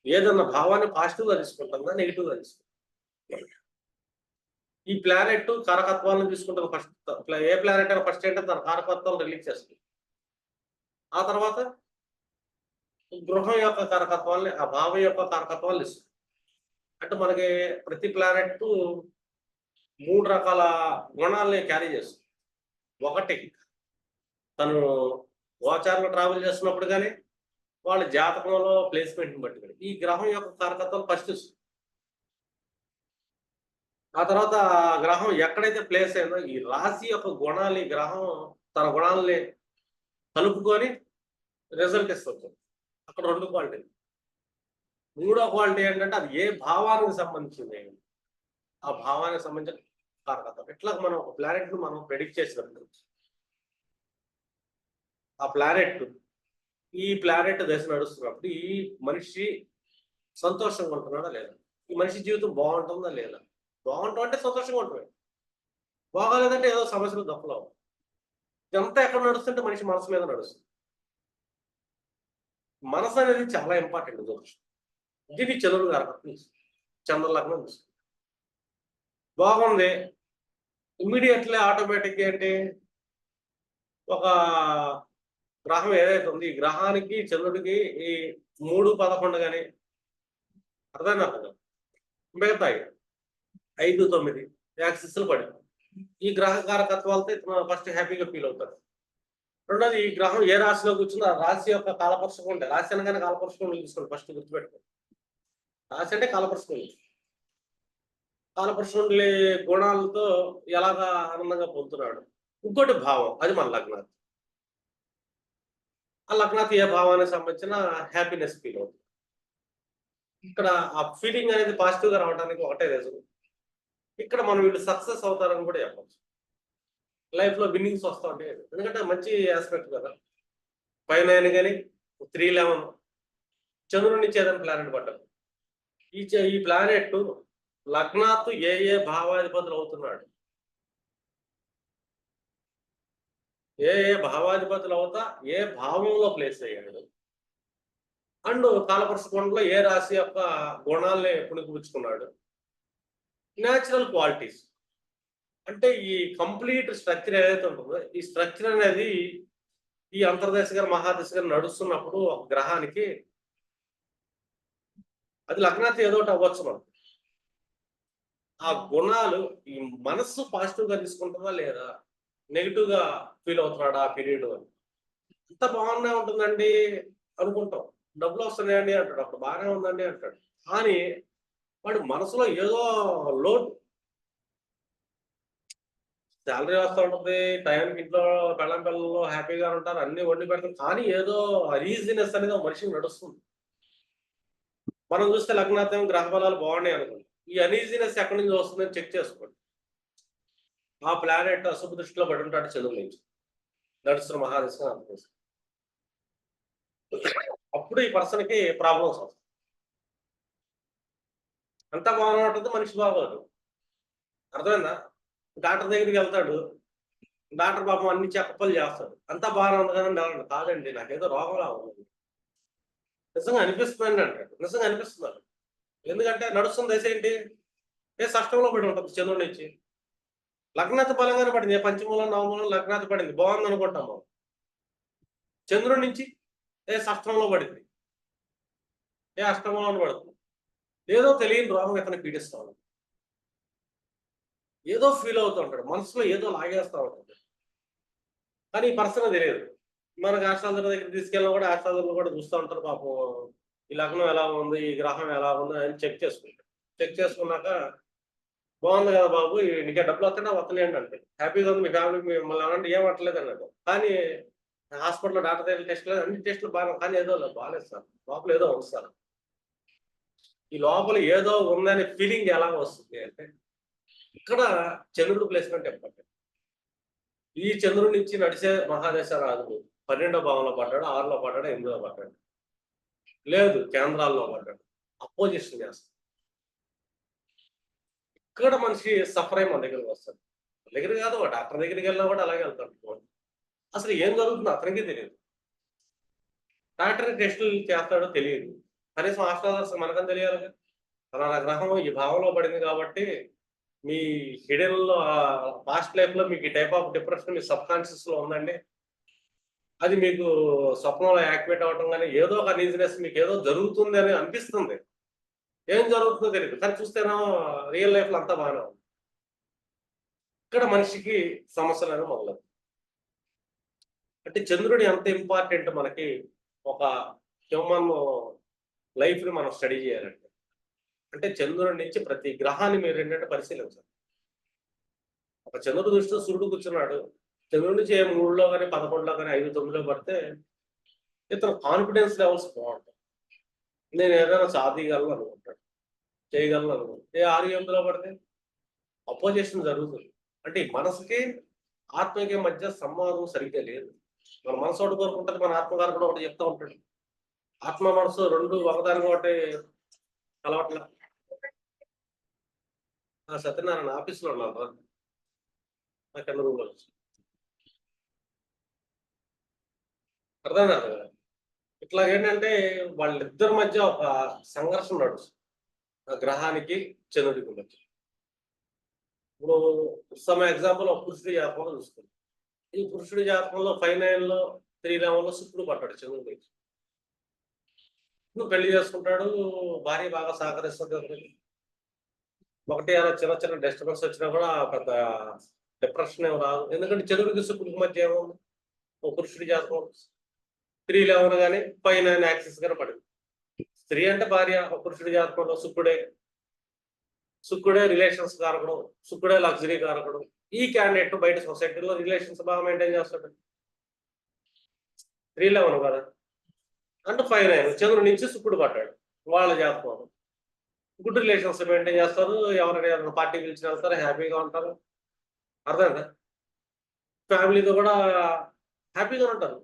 ఏదన్నా భావాన్ని పాజిటివ్గా తీసుకుంటుందా, నెగిటివ్గా తీసుకుంటాం. ఈ ప్లానెట్ కారకత్వాలను తీసుకుంటుంది ఫస్ట్. ఏ ప్లానెట్ అయినా ఫస్ట్ ఏంటంటే తన కారకత్వాలను రిలీజ్ చేస్తుంది. ఆ తర్వాత గృహం యొక్క కారకత్వాన్ని, ఆ భావం యొక్క కారకత్వాలు ఇస్తుంది. అంటే మనకి ప్రతి ప్లానెట్ 3 రకాల గుణాలని క్యారీ చేస్తుంది. ఒకటి, తను గోచారంలో ట్రావెల్ చేస్తున్నప్పుడు కానీ వాళ్ళ జాతకంలో ప్లేస్మెంట్ని బట్టి కానీ ఈ గ్రహం యొక్క కారకత్వాలు ఫస్ట్ ఇస్తుంది. ఆ తర్వాత ఆ గ్రహం ఎక్కడైతే ప్లేస్ అయిందో ఈ రాశి యొక్క గుణాలు, ఈ గ్రహం తన గుణాలని కలుపుకొని రిజల్ట్ ఇస్తుంది. అక్కడ 2 క్వాలిటీ. 3వ క్వాలిటీ ఏంటంటే అది ఏ భావానికి సంబంధించింది, ఆ భావానికి సంబంధించిన కారకత్వం. ఇట్లా మనం ఒక ప్లానెట్ ను మనం ప్రెడిక్ట్ చేసినప్పుడు ఆ ప్లానెట్, ఈ ప్లానెట్ దశ నడుస్తున్నప్పుడు ఈ మనిషి సంతోషంగా ఉంటున్నాడా లేదా, ఈ మనిషి జీవితం బాగుంటుందా లేదా. బాగుంటాం అంటే సంతోషంగా ఉంటుంది, బాగాలేదంటే ఏదో సమస్యలు దప్పలేవు. ఇదంతా ఎక్కడ నడుస్తుంటే మనిషి మనసు మీద నడుస్తుంది. మనసు అనేది చాలా ఇంపార్టెంట్ జ్యోతిషం. దీన్ని చంద్రుడు కారకత్వం, చంద్రలగ్నం చూస్తుంది. బాగుంది, ఇమ్మీడియట్లీ ఆటోమేటిక్గా ఏంటి ఒక గ్రహం ఏదైతే ఉంది ఈ గ్రహానికి చంద్రుడికి ఈ 3-11 కానీ అర్థమైందా కదా, మిగతాయి 5-9 యాక్సిస్లు పడింది. ఈ గ్రహ కారకత్వాలతో ఇతను ఫస్ట్ హ్యాపీగా ఫీల్ అవుతాడు. రెండోది ఈ గ్రహం ఏ రాశిలో కూర్చుందో ఆ రాశి యొక్క కాలపరుషకం ఉంటే, రాశి అనగానే కాలపరుషకం తీసుకోండి ఫస్ట్ గుర్తుపెట్టుకోండి. రాశి అంటే కాలపరుషకం. కాలపురుషుడి గుణాలతో ఎలాగా ఆనందంగా పొందుతున్నాడు. ఇంకోటి భావం, అది మన లగ్నాతి. ఆ లగ్నాతి ఏ భావానికి సంబంధించిన హ్యాపీనెస్ ఫీల్ అవుతుంది. ఇక్కడ ఆ ఫీలింగ్ అనేది పాజిటివ్ గా రావడానికి ఒకటే రీజన్. ఇక్కడ మనం వీళ్ళు సక్సెస్ అవుతారని కూడా చెప్పచ్చు. లైఫ్ లో విన్నింగ్స్ వస్తూ ఉంటాయి. ఎందుకంటే మంచి ఆస్పెక్ట్ కదా. 5-9 కానీ 3-11 చంద్రుడి నుంచి ఏదైనా ప్లానెట్ పడ్డారు. ఈ ప్లానెట్ లగ్నాత్తు ఏ భావాధిపతులు అవుతున్నాడు, ఏ భావాధిపతులు అవుతా ఏ భావంలో ప్లేస్ అయ్యాడు, అండ్ కాలపరుషకోణంలో ఏ రాశి యొక్క గుణాలని పుణికిపుచ్చుకున్నాడు. న్యాచురల్ క్వాలిటీస్ అంటే ఈ కంప్లీట్ స్ట్రక్చర్ ఏదైతే ఉంటుందో ఈ స్ట్రక్చర్ అనేది ఈ అంతర్దశ గారు మహాదశ గారు నడుస్తున్నప్పుడు ఒక గ్రహానికి అది లగ్నాతి ఏదో ఒకటి అవ్వచ్చు. మనం ఆ గుణాలు ఈ మనస్సు పాజిటివ్ గా తీసుకుంటుందా లేదా, నెగిటివ్ గా ఫీల్ అవుతున్నాడు ఆ పీరియడ్ అని. అంత బాగానే ఉంటుందండి అనుకుంటాం, డబ్బులు వస్తున్నాయండి అంటాడు, అప్పుడు బాగానే ఉందండి అంటాడు. కానీ వాడు మనసులో ఏదో లోటు. శాలరీ వస్తూ ఉంటుంది, టైంకి ఇంట్లో పెళ్ళం పిల్లలు హ్యాపీగా ఉంటారు, అన్ని వండి పెడతారు, కానీ ఏదో అరీజినెస్ అనేది ఒక మనిషికి నడుస్తుంది. మనం చూస్తే లగ్నార్థం గ్రహ బలాలు బాగున్నాయి అనుకోండి, ఈ అనీజినెస్ ఎక్కడి నుంచి వస్తుందని చెక్ చేసుకోండి. ఆ ప్లానెట్ అశుభ దృష్టిలో పడి ఉంటాడు చదువు నుంచి నడుస్తున్న మహాదశ అనుకోవచ్చు. అప్పుడు ఈ పర్సన్ కి ప్రాబ్లమ్స్ వస్తాయి. అంతా బాగానే ఉంటుంది, మనిషి బాగోదు. అర్థమైందా? డాక్టర్ దగ్గరికి వెళ్తాడు, డాక్టర్ పాపం అన్ని చెకప్లు చేస్తాడు, అంతా బాగానే ఉంది కదండి. కాదండి, నాకేదో రోగంలా ఉంది, నిజంగా అనిపిస్తుందండి అంటాడు. నిజంగా అనిపిస్తున్నారు, ఎందుకంటే నడుస్తున్న దశ ఏంటి, షష్టంలో పడి ఉంటుంది చంద్రుడి నుంచి. లగ్నాతి బలంగానే పడింది, పంచమూలం నవమూలం లగ్నాతి పడింది, బాగుంది అనుకుంటాము. చంద్రుడి నుంచి షష్టంలో పడింది, అష్టమంలో పడుతుంది. ఏదో తెలియని రోగం ఇతను పీడిస్తా ఉంటుంది, ఏదో ఫీల్ అవుతూ ఉంటాడు, మనసులో ఏదో లాగేస్తూ ఉంటుంది. కానీ ఈ పర్సన్ తెలియదు. మనకు ఆస్ట్రాలజర్ దగ్గర తీసుకెళ్ళినా కూడా ఆస్ట్రాలజర్లు కూడా చూస్తూ ఉంటారు, పాపం ఈ లగ్నం ఎలా ఉంది, ఈ గ్రహం ఎలా ఉంది అని చెక్ చేసుకుంటారు. చెక్ చేసుకున్నాక బాగుంది కదా బాబు, నీకే డబ్బులు వస్తాడా వస్తలేండి అంటే, హ్యాపీగా ఉంది మీ ఫ్యామిలీ మిమ్మల్ని అనంటే ఏం పట్టలేదు అన్నాడు. కానీ హాస్పిటల్లో డాక్టర్ దగ్గర టెస్ట్లు అన్ని టెస్టులు బాగా, కానీ ఏదో బాగాలేదు సార్, లోపల ఏదో ఉంది సార్. ఈ లోపల ఏదో ఉందనే ఫీలింగ్ ఎలా వస్తుంది అంటే, ఇక్కడ చంద్రుడు ప్లేస్మెంట్ ఇంపార్టెంట్. ఈ చంద్రుడి నుంచి నడిచే మహాదశ రాజు 12వ భావంలో పడ్డాడు, 6లో పడ్డాడు, 8లో పడ్డాడు, లేదు కేంద్రాల్లో పడ్డాడు, అపోజిషన్ చేస్తాడు. ఇక్కడ మనిషి సఫర్ అయ్యి మన దగ్గరికి వస్తాడు. మన దగ్గర కాదు, డాక్టర్ దగ్గరికి వెళ్ళినా కూడా అలాగే వెళ్తాడు. అసలు ఏం జరుగుతుందో అతనికి తెలియదు. డాక్టర్ టెస్టులు చేస్తాడో తెలియదు, కనీసం ఆస్ట్రాలజర్స్ మనకని తెలియాలి కదా. ఫలానా గ్రహం ఈ భావంలో పడింది కాబట్టి మీ హిడెన్ లో పాస్ట్ లైఫ్ లో మీకు ఈ type of depression me sub conscious లో ఉందండి, అది మీకు స్వప్నంలో యాక్టివేట్ అవ్వటం కానీ ఏదో ఒక అనీజినెస్ మీకు ఏదో జరుగుతుంది అని అనిపిస్తుంది. ఏం జరుగుతుందో తెలియదు, కానీ చూస్తేనో రియల్ లైఫ్ లో అంతా బాగానే ఉంది. ఇక్కడ మనిషికి సమస్యలు అనేవి మొదలవుతాయి. అంటే చంద్రుడు ఎంత ఇంపార్టెంట్ మనకి ఒక హ్యూమన్ లైఫ్ ని మనం స్టడీ చేయాలంటే. అంటే చంద్రుడి నుంచి ప్రతి గ్రహాన్ని మీరు ఏంటంటే పరిశీలించాలి. ఒక చంద్రుడు దృష్టిలో సూర్యుడు కూర్చున్నాడు, చంద్రుడి నుంచి 3లో కానీ 11లో కానీ 5-9లో పడితే ఇతను కాన్ఫిడెన్స్ లెవెల్స్ బాగుంటాయి. నేను ఏదైనా సాధించగలను అనుకుంటాడు, చేయగలను అనుకుంటాడు. 6-8లో పడితే అపోజిషన్ జరుగుతుంది. అంటే ఈ మనసుకి ఆత్మకి మధ్య సంవాదం సరిగ్గా లేదు. మన మనసు ఒకటి కోరుకుంటుంది, మన ఆత్మగారు కూడా ఒకటి చెప్తా ఉంటాడు. ఆత్మ మనసు రెండు ఒకదానికి ఒకటి కలవట్ల. సత్యనారాయణ ఆఫీస్లో ఉన్నాను, నా కింద రూమ్లో అర్థం కాదు కదా. ఇట్లా ఏంటంటే వాళ్ళిద్దరి మధ్య ఒక సంఘర్షణ నడుస్తుంది, ఆ గ్రహానికి చంద్రుడికి మధ్య. ఇప్పుడు సమ్ ఎగ్జాంపుల్ ఒక పురుషుడి జాతకంలో చూస్తుంది. ఈ పురుషుడి జాతకంలో 5/9లో 3/11లో శుక్రుడు పట్టాడు చంద్రుడి. నువ్వు పెళ్లి చేసుకుంటాడు, భార్య బాగా సహకరిస్తుంది అతనికి. ఒకటి అలా చిన్న చిన్న డిస్టర్బెన్స్ వచ్చినా కూడా పెద్ద డిప్రెషన్ ఏమి రాదు. ఎందుకంటే చంద్రుడికి శుక్రుడికి మధ్య ఏముంది, ఓ పురుషుడి జాతకం 3/11 కానీ 5/9 యాక్సిస్ గానే పడింది. స్త్రీ అంటే భార్య, ఒక పురుషుడి జాతకంలో శుక్రుడే రిలేషన్స్ కారకుడు, శుక్రుడే లగ్జరీ కారకుడు. ఈ క్యాండిడేట్ బయట సొసైటీలో రిలేషన్స్ బాగా మెయింటైన్ చేస్తాడు. 3/11 కదా అంటే 5/9 చంద్రుడి నుంచి శుక్రుడు పడ్డాడు వాళ్ళ జాతకం. గుడ్ రిలేషన్స్ మెయింటైన్ చేస్తారు, ఎవరైనా పార్టీ పిలిచిన వెళ్తారు, హ్యాపీగా ఉంటారు. అర్థమైందా? ఫ్యామిలీతో కూడా హ్యాపీగా ఉంటారు.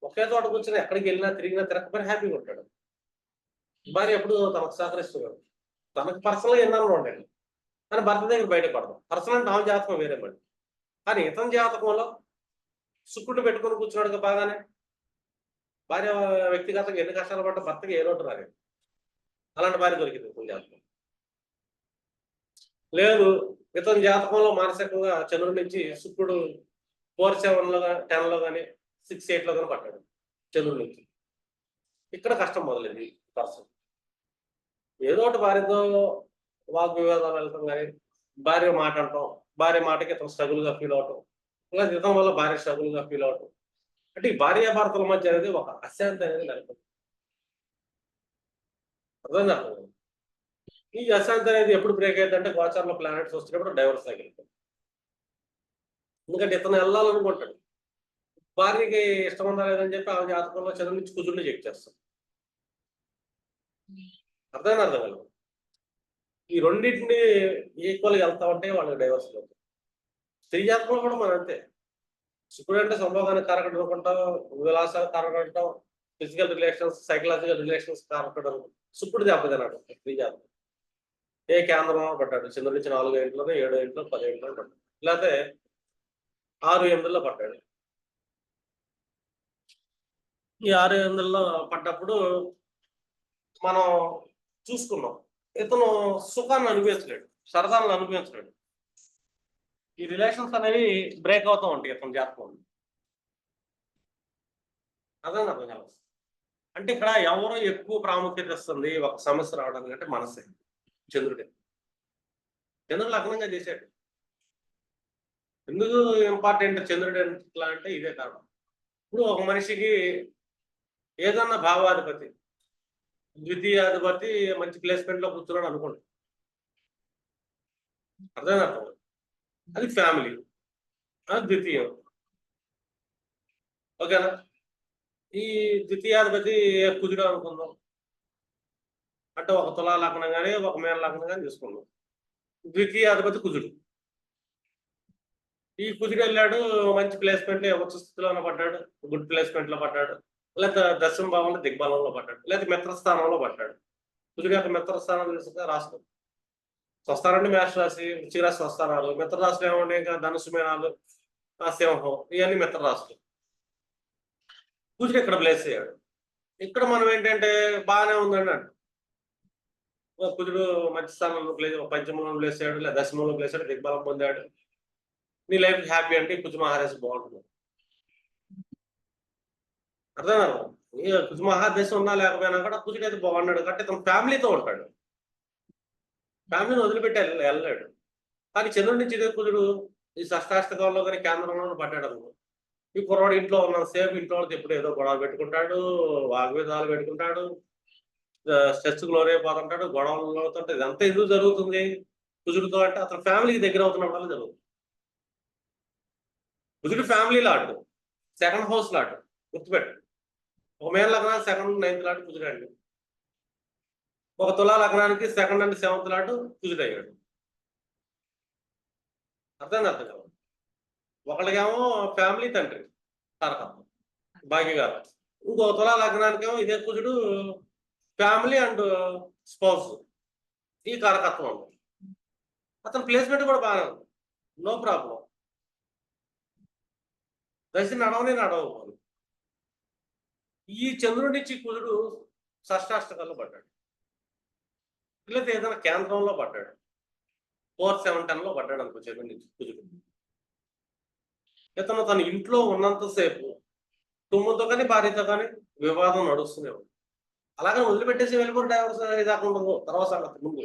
ఒకే చోట కూర్చొని ఎక్కడికి వెళ్ళినా తిరిగినా తిరగకపోయినా హ్యాపీగా ఉంటాడు. భార్య ఎప్పుడు తనకు సహకరిస్తున్నాడు. తనకు పర్సనల్గా ఎన్నో ఉండండి కానీ భర్త దగ్గర బయటపడదాం. పర్సనల్ అంటే ఆమె జాతకం వేరే మళ్ళీ. కానీ ఇతని జాతకంలో శుక్రుడు పెట్టుకొని కూర్చున్నాడు బాగానే. భార్య వ్యక్తిగతంగా ఎన్ని కష్టాలు పడ్డ భర్తకి ఏ లోటు రాలేదు. అలాంటి భార్య దొరికింది ఇతని జాతకం. లేదు, ఇతని జాతకంలో మానసికంగా చంద్రుడి నుంచి శుక్రుడు 4/7లో 10లో కానీ 6/8లో కానీ పడ్డాడు చంద్రుడి నుంచి. ఇక్కడ కష్టం మొదలైంది పర్సన్. ఏదో ఒకటి భార్యతో వాగ్వివాదాలు వెళ్తాం కానీ భార్య మాట అంటాం, భార్య మాటకి ఇతను స్ట్రగుల్గా ఫీల్ అవటం, ఇలా ఇతని వల్ల భార్య స్ట్రగుల్గా ఫీల్ అవటం. అంటే ఈ భార్యాభర్తల మధ్య అనేది ఒక అశాంతి అనేది నెలకొంది. అర్థం కాదు. ఈ అశాంతి అనేది ఎప్పుడు బ్రేక్ అయ్యిందంటే గోచారంలో ప్లానెట్స్ వచ్చినప్పుడు డైవర్స్ తగిలింది. ఎందుకంటే ఇతను వెళ్ళాలనుకుంటాడు, భార్యకి ఇష్టం ఉందా లేదని చెప్పి ఆమె జాతకంలో చదువు నుంచి కుజుడిని చెక్ చేస్తాం. అర్థం కాదు. ఈ రెండింటిని ఈక్వల్గా వెళ్తా ఉంటే వాళ్ళకి డైవర్స్ అవుతుంది. స్త్రీ జాతకంలో కూడా మనం అంతే. శుక్రుడు అంటే సంభోగానికి కారకుడు అనుకుంటాం, విలాసాలు కారకుడు అంటాం, ఫిజికల్ రిలేషన్స్, సైకలాజికల్ రిలేషన్స్ కారకుడు అనుకుంటాం. శుక్రుడు దెబ్బతిన్నాడు స్త్రీ జాతకం. ఏ కేంద్రంలో పడ్డాడు, చంద్రుడి నుంచి 4 ఇంట్లోనో 7 ఇంట్లో 10 ఇంట్లో పడ్డాడు, లేకపోతే 6-8లో పడ్డాడు. ఈ 6-8లో పడ్డప్పుడు మనం చూసుకున్నాం, ఇతను సుఖాన్ని అనుభవించలేడు, సరదాలను అనుభవించలేడు. ఈ రిలేషన్స్ అనేవి బ్రేక్ అవుతూ ఉంటాయి ఇతని జాతకం. అదే అర్థం కాదు. అంటే ఇక్కడ ఎవరు ఎక్కువ ప్రాముఖ్యత ఇస్తుంది ఒక సమస్య రావడానికి అంటే మనసే. చంద్రుడే. చంద్రుడు లగ్నంగా చేశాడు. ఎందుకు ఇంపార్టెంట్ చంద్రుడు ఎట్లా అంటే ఇదే కారణం. ఇప్పుడు ఒక మనిషికి ఏదన్నా భావాధిపతి, ద్వితీయాధిపతి మంచి ప్లేస్మెంట్ లో కూర్చున్నాడు అనుకోండి, అర్థం అది ఫ్యామిలీ, అది ద్వితీయం. ఓకేనా? ఈ ద్వితీయాధిపతి కుజుడు అనుకుందాం, అంటే ఒక తులా లగ్నం కానీ ఒక మేన లగ్నం కానీ తీసుకుందాం. ద్వితీయాధిపతి కుజుడు. ఈ కుజుడు వెళ్ళాడు, మంచి ప్లేస్మెంట్ ఉచ్చ స్థితిలోనే పడ్డాడు, గుడ్ ప్లేస్మెంట్ లో పడ్డాడు, లేకపోతే దశమ భావంలో దిగ్బలంలో పడ్డాడు, లేకపోతే మిత్రస్థానంలో పడ్డాడు. కుజుడు యొక్క మిత్రస్థానం తెలుసుగా రాష్ట్రం. స్వస్థానం మేష రాశి, వృశ్చిక రాశి స్వస్థానాలు. మిత్ర రాశులు ఏమంటే ఇంకా ధనుసు మీనాలు, సింహం, ఇవన్నీ మిత్ర రాశులు. కుజుడు ఇక్కడ ప్లేస్ అయ్యాడు. ఇక్కడ మనం ఏంటంటే బాగానే ఉందండి అంట. కుజుడు మంచి స్థానంలో ప్లేస్, పంచమంలో ప్లేస్ అయ్యాడు, లేదా దశమంలో ప్లేస్ అయ్యాడు, దిగ్బలం పొందాడు, నీ లైఫ్ హ్యాపీ అంటే కుజ మహాదశ బాగుంటుంది. అర్థం కాదు. కుజ మహాదశ ఉన్నా లేకపోయినా కూడా కుజుడు అయితే బాగున్నాడు కాబట్టి తన ఫ్యామిలీతో ఉంటాడు, ఫ్యామిలీని వదిలిపెట్టి వెళ్ళలేడు. కానీ చంద్రుడి నుంచి ఇదే కుజుడు ఈ షష్టాష్టకంలో కానీ కేంద్రంలో పడ్డాడు అనుకో, ఈ కుర్రాడు ఇంట్లో ఉన్న సేపు ఇంట్లో వాళ్ళకి ఎప్పుడు ఏదో గొడవ పెట్టుకుంటాడు, వాగ్వేదాలు పెట్టుకుంటాడు, స్ట్రెస్కు లోనైపోతుంటాడు, గొడవలు అవుతుంటాయి. ఇదంతా ఎందుకు జరుగుతుంది కుజుడితో అంటే అతను ఫ్యామిలీకి దగ్గర అవుతున్నప్పుడు జరుగుతుంది. కుజుడు ఫ్యామిలీ లాడు, సెకండ్ హౌస్ లాడు, గుర్తుపెట్టు. ఒక మేన లగ్నానికి 2nd 9th లాడు కుజుడు అండి. ఒక తులా లగ్నానికి 2nd and 7th లాడు కుజుడు అయ్యాడు. అర్థం కదా. ఒకళ్ళకేమో ఫ్యామిలీ తండ్రి కారకత్వం భాగ్య గారు, ఇంకో తులా లగ్నానికేమో ఇదే కుజుడు ఫ్యామిలీ అండ్ స్పౌస్, ఈ కారకత్వం ఉంది. అతని ప్లేస్మెంట్ కూడా బాగా ఉంది, నో ప్రాబ్లం. దశ నడవకపోదు. ఈ చంద్రుడి నుంచి కుజుడు షష్టాష్టకంలో పడ్డాడు, లేకపోతే ఏదైనా కేంద్రంలో పడ్డాడు, 4-7-10లో పడ్డాడు అనుకో చంద్రుడి నుంచి కుజుడు. ఇతను తన ఇంట్లో ఉన్నంతసేపు కుటుంబంతో కానీ భార్యతో కానీ వివాదం నడుస్తూనే ఉంది. అలాగని వదిలిపెట్టేసి వెళ్ళిపోయి డైవర్స్ ఇదాకా ఉండదు. తర్వాత సంగతి ముందు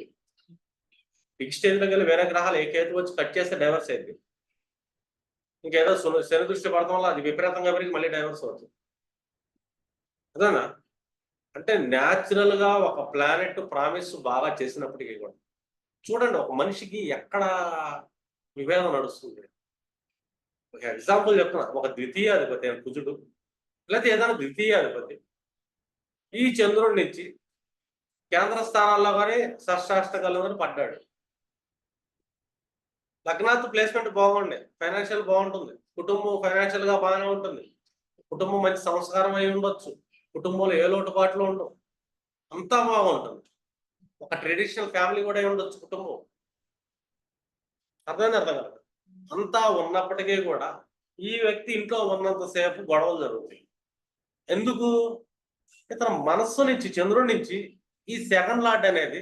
ఫిక్స్ స్టేజ్లోకి వెళ్ళి వేరే గ్రహాలు ఏ కేతు వచ్చి కట్ చేస్తే డైవర్స్ అయింది. ఇంకేదో శని దృష్టి పడటం వల్ల అది విపరీతంగా పెరిగి మళ్ళీ డైవర్స్ అవుతుంది. అదేనా? అంటే న్యాచురల్ గా ఒక ప్లానెట్ ప్రామిస్ బాగా చేసినప్పటికీ కూడా చూడండి, ఒక మనిషికి ఎక్కడ విభేదం నడుస్తుంది. ఒక ఎగ్జాంపుల్ చెప్తున్నా, ఒక ద్వితీయాధిపతి కుజుడు లేకపోతే ఏదైనా ద్వితీయాధిపతి ఈ చంద్రుడి నుంచి కేంద్ర స్థానాల్లో కానీ షష్టాష్టకాల్లో కానీ పడ్డాడు. లగ్నాత్ ప్లేస్మెంట్ బాగుండే, ఫైనాన్షియల్ బాగుంటుంది, కుటుంబం ఫైనాన్షియల్ గా బాగానే ఉంటుంది, కుటుంబం మంచి సంస్కారం అయి ఉండొచ్చు, కుటుంబంలో ఏ లోటుపాట్లు ఉండవు, అంతా బాగుంటుంది. ఒక ట్రెడిషనల్ ఫ్యామిలీ కూడా అయి ఉండొచ్చు కుటుంబం. అర్థం కాదు. అంతా ఉన్నప్పటికీ కూడా ఈ వ్యక్తి ఇంట్లో ఉన్నంతసేపు గొడవలు జరుగుతాయి. ఎందుకు? ఇతర మనస్సు నుంచి, చంద్రుడి నుంచి ఈ సెకండ్ లార్డ్ అనేది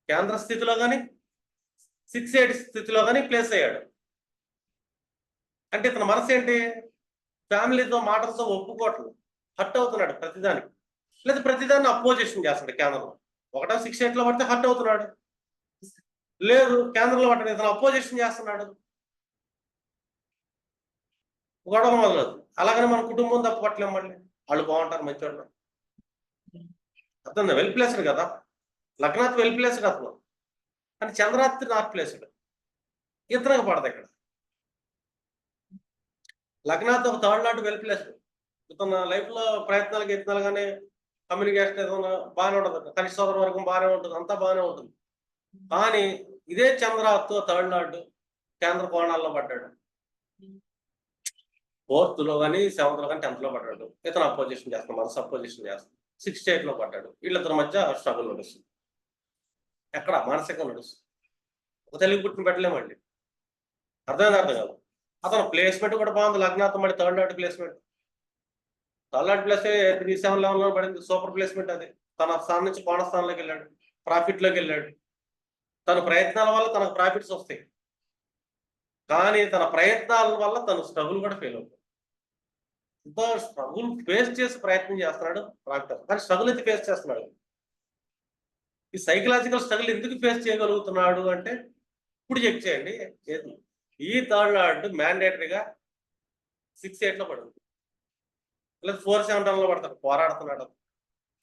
కేంద్ర స్థితిలో కానీ 6-8 స్థితిలో కానీ ప్లేస్ అయ్యాడు. అంటే ఇతని మనసు ఏంటి? ఫ్యామిలీతో మాటలతో ఒప్పుకోవట్లేదు, హర్ట్ అవుతున్నాడు ప్రతిదానికి, లేదా ప్రతిదాన్ని అపోజిషన్ చేస్తాడు. కేంద్రంలో 6-8 లో పడితే హర్ట్ అవుతున్నాడు, లేదు కేంద్రంలో పడ్డాడు ఇతను అపోజిషన్ చేస్తున్నాడు, గొడవ మొదలదు. అలాగని మన కుటుంబం తప్పట్లేం, మళ్ళీ వాళ్ళు బాగుంటారు మంచివాళ్ళు. అర్థం వెల్ ప్లేస్డ్ కదా, లగ్నాత్ వెల్ ప్లేస్డ్ అతను, కానీ చంద్రాత్రి నాట్ ప్లేస్డ్. ఇతనికి పడదు ఇక్కడ. లగ్నాత్ ఒక థర్డ్ లాట్ వెల్ ప్లేస్డ్. ఇతను లైఫ్ లో ప్రయత్నాలు యత్నాలు కానీ కమ్యూనికేషన్ ఏదైనా బాగానే ఉంటుంది, కనిష్ట వర్గం బాగానే ఉంటుంది, అంతా బాగానే ఉంటుంది. కానీ ఇదే చంద్రాత్తో థర్డ్ లాట్ కేంద్ర కోణాల్లో పడ్డాడు. 4th లో కానీ 7th లో కానీ 10th లో పడ్డాడు. ఇతను అపోజిషన్ చేస్తాడు, మనసు అపోజిషన్ చేస్తాడు. 6-8 లో పడ్డాడు. వీళ్ళిద్దరి మధ్య స్ట్రగుల్ నడుస్తుంది. ఎక్కడ? మానసికంగా నడుస్తుంది. ఒక తెలుగు పుట్టిన పెట్టలేమండి. అర్థం కాదు. అతను ప్లేస్మెంట్ కూడా బాగుంది. లగ్నాథం మళ్ళీ third lot placement. Third lot place 3-7-11 లో పడింది. సూపర్ ప్లేస్మెంట్ అది. తన స్థానం నుంచి కోణ స్థానంలోకి వెళ్ళాడు, ప్రాఫిట్ లోకి వెళ్ళాడు. తన ప్రయత్నాల వల్ల తనకు ప్రాఫిట్స్ వస్తాయి, కానీ తన ప్రయత్నాల వల్ల తను స్ట్రగుల్ కూడా ఫెయిల్ అవుతాడు. స్ట్రగుల్ ఫేస్ చేసి ప్రయత్నం చేస్తున్నాడు ప్రాఫిట్, కానీ స్ట్రగుల్ అయితే ఫేస్ చేస్తున్నాడు. ఈ సైకలాజికల్ స్ట్రగుల్ ఎందుకు ఫేస్ చేయగలుగుతున్నాడు అంటే ఇప్పుడు చెక్ చేయండి. ఈ థర్డ్ లార్డ్ మ్యాండేటరీగా 6-8 లో పడుతుంది, లేదా 4-7 లో పడతాడు. పోరాడుతున్నాడు,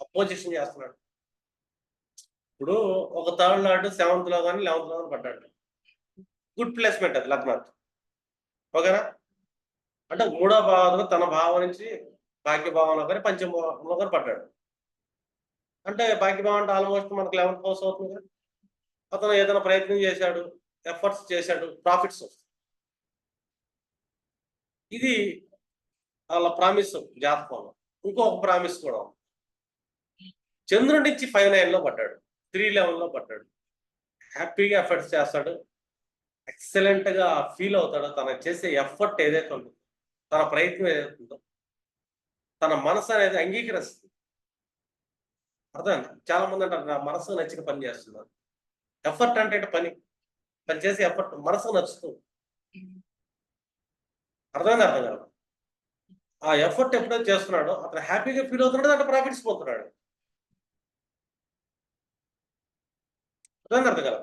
అపోజిషన్ చేస్తున్నాడు. ఇప్పుడు ఒక థర్డ్ లార్డ్ 7th లో కానీ 11th లో కానీ పడ్డాడు. గుడ్ ప్లేస్మెంట్ అది లగ్నాత్, ఓకేనా? అంటే 3వ భావంలో తన భావం నుంచి భాగ్య భావంలో కానీ పంచమ భావంలో కానీ పడ్డాడు. అంటే భాగ్య భావం అంటే ఆల్మోస్ట్ మనకు 11th హౌస్ అవుతుంది కదా. అతను ఏదైనా ప్రయత్నం చేశాడు, ఎఫర్ట్స్ చేశాడు, ప్రాఫిట్స్ వస్తాయి. ఇది వాళ్ళ ప్రామిస్ జాతకంలో. ఇంకొక ప్రామిస్ కూడా ఉంది. చంద్రుడి నుంచి 5-9 లో పడ్డాడు, 3-11 లో పడ్డాడు. హ్యాపీగా ఎఫర్ట్స్ చేస్తాడు, ఎక్సలెంట్ గా ఫీల్ అవుతాడు. తన చేసే ఎఫర్ట్ ఏదైతే ఉంటుందో, తన ప్రయత్నం ఏదైతే ఉందో, తన మనసు అనేది అంగీకరిస్తుంది. అర్థం? చాలా మంది అంటారు నా మనసు నచ్చిన పని చేస్తున్నారు. ఎఫర్ట్ అంటే పని చేసే ఎఫర్ట్ మనసు నచ్చుతుంది. అర్థం కాదు. ఆ ఎఫర్ట్ ఎప్పుడైతే చేస్తున్నాడో అతను హ్యాపీగా ఫీల్ అవుతున్నాడు, అంటే ప్రాఫిట్స్ పోతున్నాడు. అర్థం కదా.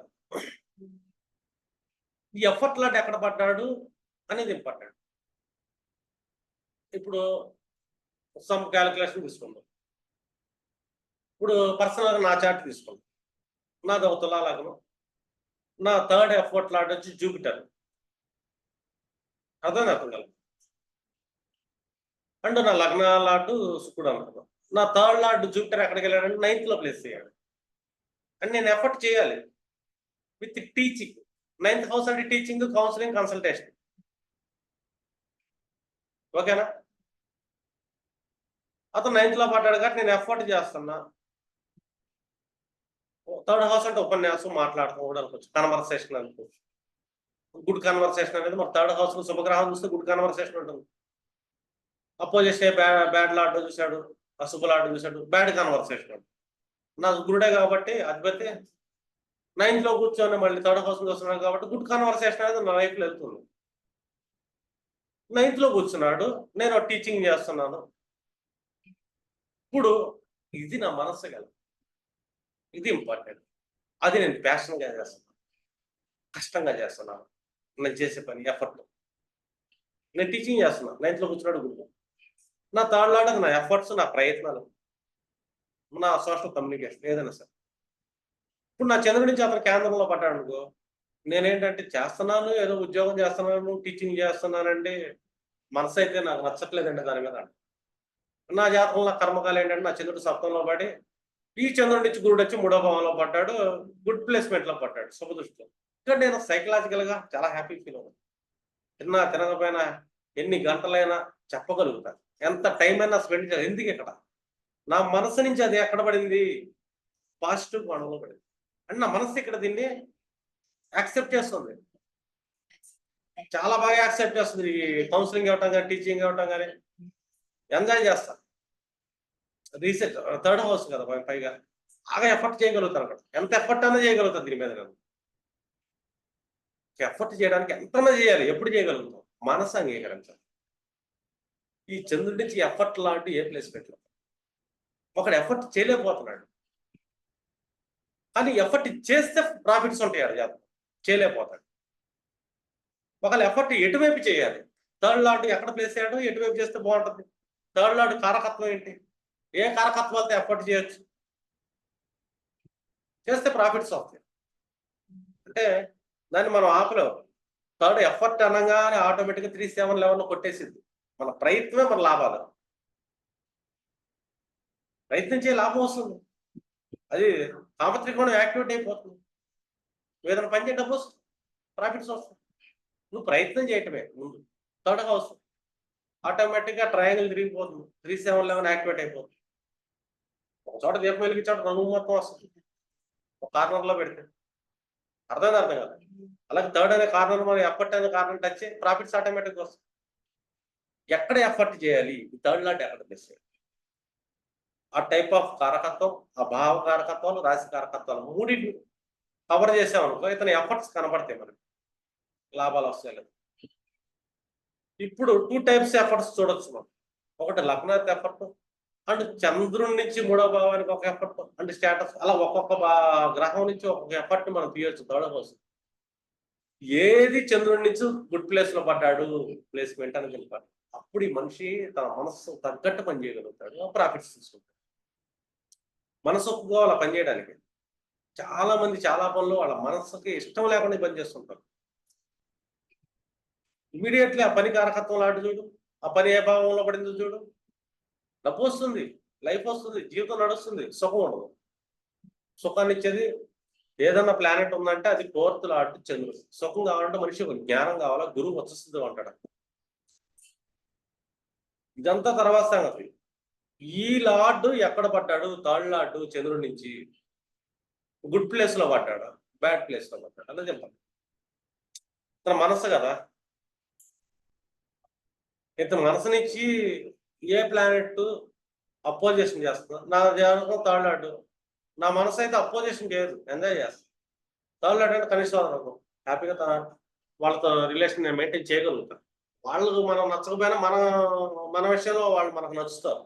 ఈ ఎఫర్ట్ లాంటి ఎక్కడ పడ్డాడు అనేది ఇంపార్టెంట్. ఇప్పుడు సమ్ క్యాలిక్యులేషన్ తీసుకుందాం. ఇప్పుడు పర్సనల్గా నా చార్ట్ తీసుకుందాం. నాది ఒక తులా లగ్నం, నా థర్డ్ ఎఫర్ట్ లాంటి వచ్చి జూపిటర్. అర్థం కదా. అండ్ నా లగ్న లార్డు శుక్రుడు అనుకున్నాం. నా థర్డ్ లార్డ్ జూపిటర్ ఎక్కడికి వెళ్ళాడంటే 9th లో ప్లేస్ అయ్యాడు. అండ్ నేను ఎఫర్ట్ చేయాలి విత్ టీచింగ్. 9th హౌస్ అంటే టీచింగ్, కౌన్సిలింగ్, కన్సల్టేషన్, ఓకేనా? అతను 9th లో పడ్డాడు కాబట్టి నేను ఎఫర్ట్ చేస్తున్నా. 3rd హౌస్ అంటే ఉపన్యాసం, మాట్లాడటం కూడా అనుకోవచ్చు, కన్వర్సేషన్ అనుకోవచ్చు. గుడ్ కన్వర్సేషన్ అనేది మన 3rd హౌస్ లో శుభగ్రహం చూస్తే గుడ్ కన్వర్సేషన్ ఉంటుంది. అపోజిషన్ బ్యాడ్ లార్డ్ చూశాడు, అశుభ లార్డ్ చూశాడు, బ్యాడ్ కన్వర్సేషన్. నా గురుడే కాబట్టి అధిపతి 9th లో కూర్చొని మళ్ళీ 3rd హౌస్ చూస్తున్నాడు కాబట్టి గుడ్ కన్వర్సేషన్ అనేది నా లైఫ్లో వెళ్తుంది. 9th లో కూర్చున్నాడు, నేను టీచింగ్ చేస్తున్నాను. ఇప్పుడు ఇది నా మనస్సు కదా, ఇది ఇంపార్టెంట్. అది నేను ప్యాషన్గా చేస్తున్నాను, కష్టంగా చేస్తున్నాను. నేను చేసే పని ఎఫర్ట్. నేను టీచింగ్ చేస్తున్నాను, 9th లో కూర్చున్నాడు గురువు. నా థర్డ్ లాట్ అది నా ఎఫర్ట్స్, నా ప్రయత్నాలు, నా సోషల్ కమ్యూనికేషన్ ఏదైనా సరే. ఇప్పుడు నా చంద్రుడి నుంచి అతను కేంద్రంలో పడ్డాడు అనుకో, నేనేంటంటే చేస్తున్నాను, ఏదో ఉద్యోగం చేస్తున్నాను, టీచింగ్ చేస్తున్నానంటే మనసు అయితే నాకు నచ్చట్లేదండి దాని మీద. నా జాతకంలో కర్మకాలు ఏంటంటే నా చంద్రుడు సప్తంలో పడి, ఈ చంద్రుడి నుంచి గురుడు వచ్చి 3వ భావంలో పడ్డాడు, గుడ్ ప్లేస్మెంట్ లో పడ్డాడు శుభదృష్టిలో. ఇక్కడ నేను సైకలాజికల్ గా చాలా హ్యాపీ ఫీల్ అవుతాను. తిన్నా తినకపోయినా ఎన్ని గంటలైనా చెప్పగలుగుతాను, ఎంత టైం అయినా స్పెండ్ చేయాలి. ఎందుకు ఇక్కడ నా మనసు నుంచి అది ఎక్కడ పడింది, పాజిటివ్ కోణంలో పడింది. అంటే నా మనసు ఇక్కడ దీన్ని యాక్సెప్ట్ చేస్తుంది, చాలా బాగా యాక్సెప్ట్ చేస్తుంది. కౌన్సిలింగ్ ఇవ్వటం కానీ, టీచింగ్ ఇవ్వటం కానీ ఎంజాయ్ చేస్తా. రీసెర్చ్ థర్డ్ హౌస్ కదా పైగా, బాగా ఎఫర్ట్ చేయగలుగుతాను అక్కడ. ఎంత ఎఫర్ట్ అన్నా చేయగలుగుతాను దీని మీద. నేను ఎఫర్ట్ చేయడానికి ఎంతన్నా చేయాలి, ఎప్పుడు చేయగలుగుతాం, మనసు అంగీకరించాలి. ఈ చంద్రుడి నుంచి ఎఫర్ట్ లాంటి ఏ ప్లేస్మెంట్ లో ఒకడు ఎఫర్ట్ చేయలేకపోతున్నాడు, కానీ ఎఫర్ట్ చేస్తే ప్రాఫిట్స్ ఉంటాయి. అది జాతకం చేయలేకపోతాడు. ఒకళ్ళు ఎఫర్ట్ ఎటువైపు చేయాలి, థర్డ్ లాట్ ఎక్కడ ప్లేస్ చేయడం, ఎటువైపు చేస్తే బాగుంటుంది. థర్డ్ లాట్ కారకత్వం ఏంటి, ఏ కారకత్వాలతో ఎఫర్ట్ చేయొచ్చు, చేస్తే ప్రాఫిట్స్ వస్తాయి. అంటే దాన్ని మనం ఆపలేము. థర్డ్ ఎఫర్ట్ అనగానే ఆటోమేటిక్గా 3, 7, 11 కొట్టేసింది. మన ప్రయత్నమే మన లాభాలు. ప్రయత్నించే లాభం వస్తుంది, అది కామత్రికోణం యాక్టివేట్ అయిపోతుంది. ఏదైనా పని చేయ డబ్బు వస్తుంది, ప్రాఫిట్స్ వస్తుంది. నువ్వు ప్రయత్నం చేయటమే ముందు. థర్డ్ హౌస్ ఆటోమేటిక్గా ట్రయాంగిల్ తిరిగిపోతుంది, 3, 7, 11 యాక్టివేట్ అయిపోతుంది. ఒక చోట దీపం వెలిగించాడు, రంగు మొత్తం వస్తుంది ఒక కార్నర్లో పెడితే. అర్థం కాదు. అలాగే థర్డ్ అనే కార్నర్, మనం ఎఫర్ట్ అనే కార్నర్ టచ్ ప్రాఫిట్స్ ఆటోమేటిక్గా వస్తుంది. ఎక్కడ ఎఫర్ట్ చేయాలి, థర్డ్ లాట్ ఎక్కడ ప్లేస్ చేయాలి, ఆ టైప్ ఆఫ్ కారకత్వం, ఆ భావ కారకత్వాలు, రాశి కారకత్వాలు మూడింటిని కవర్ చేసామనుకో ఇతని ఎఫర్ట్స్ కనబడతాయి మనకి, లాభాలు వస్తాయి. ఇప్పుడు 2 టైప్స్ ఎఫర్ట్స్ చూడొచ్చు మనం. ఒకటి లగ్నాత్ ఎఫర్ట్, అండ్ చంద్రుడి నుంచి 3వ భావానికి ఒక ఎఫర్ట్, అంటే స్టేటస్. అలా ఒక్కొక్క గ్రహం నుంచి ఒక్కొక్క ఎఫర్ట్ మనం తీయొచ్చు థర్డ్ హౌస్. ఏది చంద్రుడి నుంచి గుడ్ ప్లేస్ లో పడ్డాడు, ప్లేస్మెంట్ అని చెప్పాలి. అప్పుడు ఈ మనిషి తన మనస్సు తగ్గట్టు పని చేయగలుగుతాడు, ప్రాఫిట్స్ తీసుకుంటాడు. మనసు ఒప్పుకోవాలి పని చేయడానికి. చాలా మంది చాలా పనులు వాళ్ళ మనస్సుకి ఇష్టం లేకుండా పని చేస్తుంటారు. ఇమీడియట్లీ ఆ పని కారకత్వం లాంటి చూడు, ఆ పని ఏ భావంలో పడిందో చూడు, డబ్బు వస్తుంది, లైఫ్ వస్తుంది, జీవితం నడుస్తుంది, సుఖం ఉండదు. సుఖాన్ని ఇచ్చేది ఏదన్నా ప్లానెట్ ఉందంటే అది 4th లార్డ్ చంద్రుడు. సుఖం కావాలంటే మనిషి ఒక జ్ఞానం కావాలా, గురువు వచ్చేస్తుంది అంటాడు. ఇదంతా తర్వాత సంగతి. ఈ లార్డు ఎక్కడ పడ్డాడు, థర్డ్ లార్డు చంద్రుడి నుంచి గుడ్ ప్లేస్ లో పడ్డాడు, బ్యాడ్ ప్లేస్ లో పడ్డాడు అలా చెప్పాలి. తన మనసు కదా, ఇతని మనసు నుంచి ఏ ప్లానెట్ అపోజిషన్ చేస్తుందో. నా జాతకం థర్డ్ లార్డు, నా మనసు అయితే అపోజిషన్ చేయదు, ఎంజాయ్ చేస్తాను. థర్డ్ లార్డ్ అంటే కనీసం హ్యాపీగా తన వాళ్ళతో రిలేషన్ నేను మెయింటైన్ చేయగలుగుతాను. వాళ్ళకు మనం నచ్చకపోయినా మన విషయంలో వాళ్ళు మనకు నచ్చుతారు,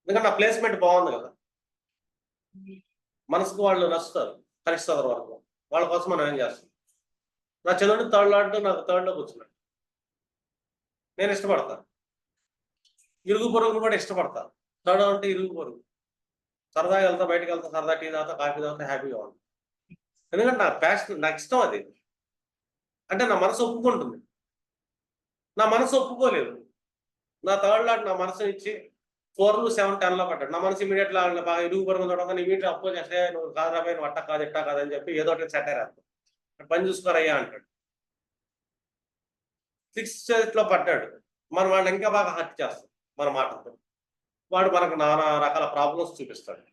ఎందుకంటే నా ప్లేస్మెంట్ బాగుంది కదా. మనసుకు వాళ్ళు నచ్చుతారు కనిష్ట వరకు, వాళ్ళ కోసం మనం ఏం చేస్తాం. నా చంద్రుడు థర్డ్ లార్డ్ నాకు థర్డ్ లో కూర్చున్నాడు, నేను ఇష్టపడతాను. ఇరుగు పొరుగును కూడా ఇష్టపడతాను. థర్డ్ అంటే ఇరుగు పొరుగు, సరదాగా వెళ్తా, బయటకు వెళ్తా, సరదా టీ తాగుతా, కాఫీ తాగుతా, హ్యాపీగా ఉంటాను. ఎందుకంటే నా ప్యాషన్, నాకు ఇష్టం అది. అంటే నా మనసు ఒప్పుకుంటుంది. నా మనసు ఒప్పుకోలేదు. నా థర్డ్ లార్డ్ నా మనసు ఇచ్చి 4, 7, 10 లో పడ్డాడు. నా మనసు ఇమీడియట్ బాగా ఇరుగు పొరుగు చూడగానే ఇమీడియట్ అపోజ్ చేస్తే, నువ్వు కాదు రాబోయే, నువ్వు అట్ట కాదు ఇట్టా కాదని చెప్పి ఏదో ఒకటి సెట్ అయ్యారు, పని చూసుకోరయ్యా అంటాడు. 6th స్టేజ్ లో పడ్డాడు, మనం వాళ్ళని ఇంకా బాగా హర్ట్ చేస్తాం మన మాటలతో. వాడు మనకు నానా రకాల ప్రాబ్లమ్స్ చూపిస్తాడు.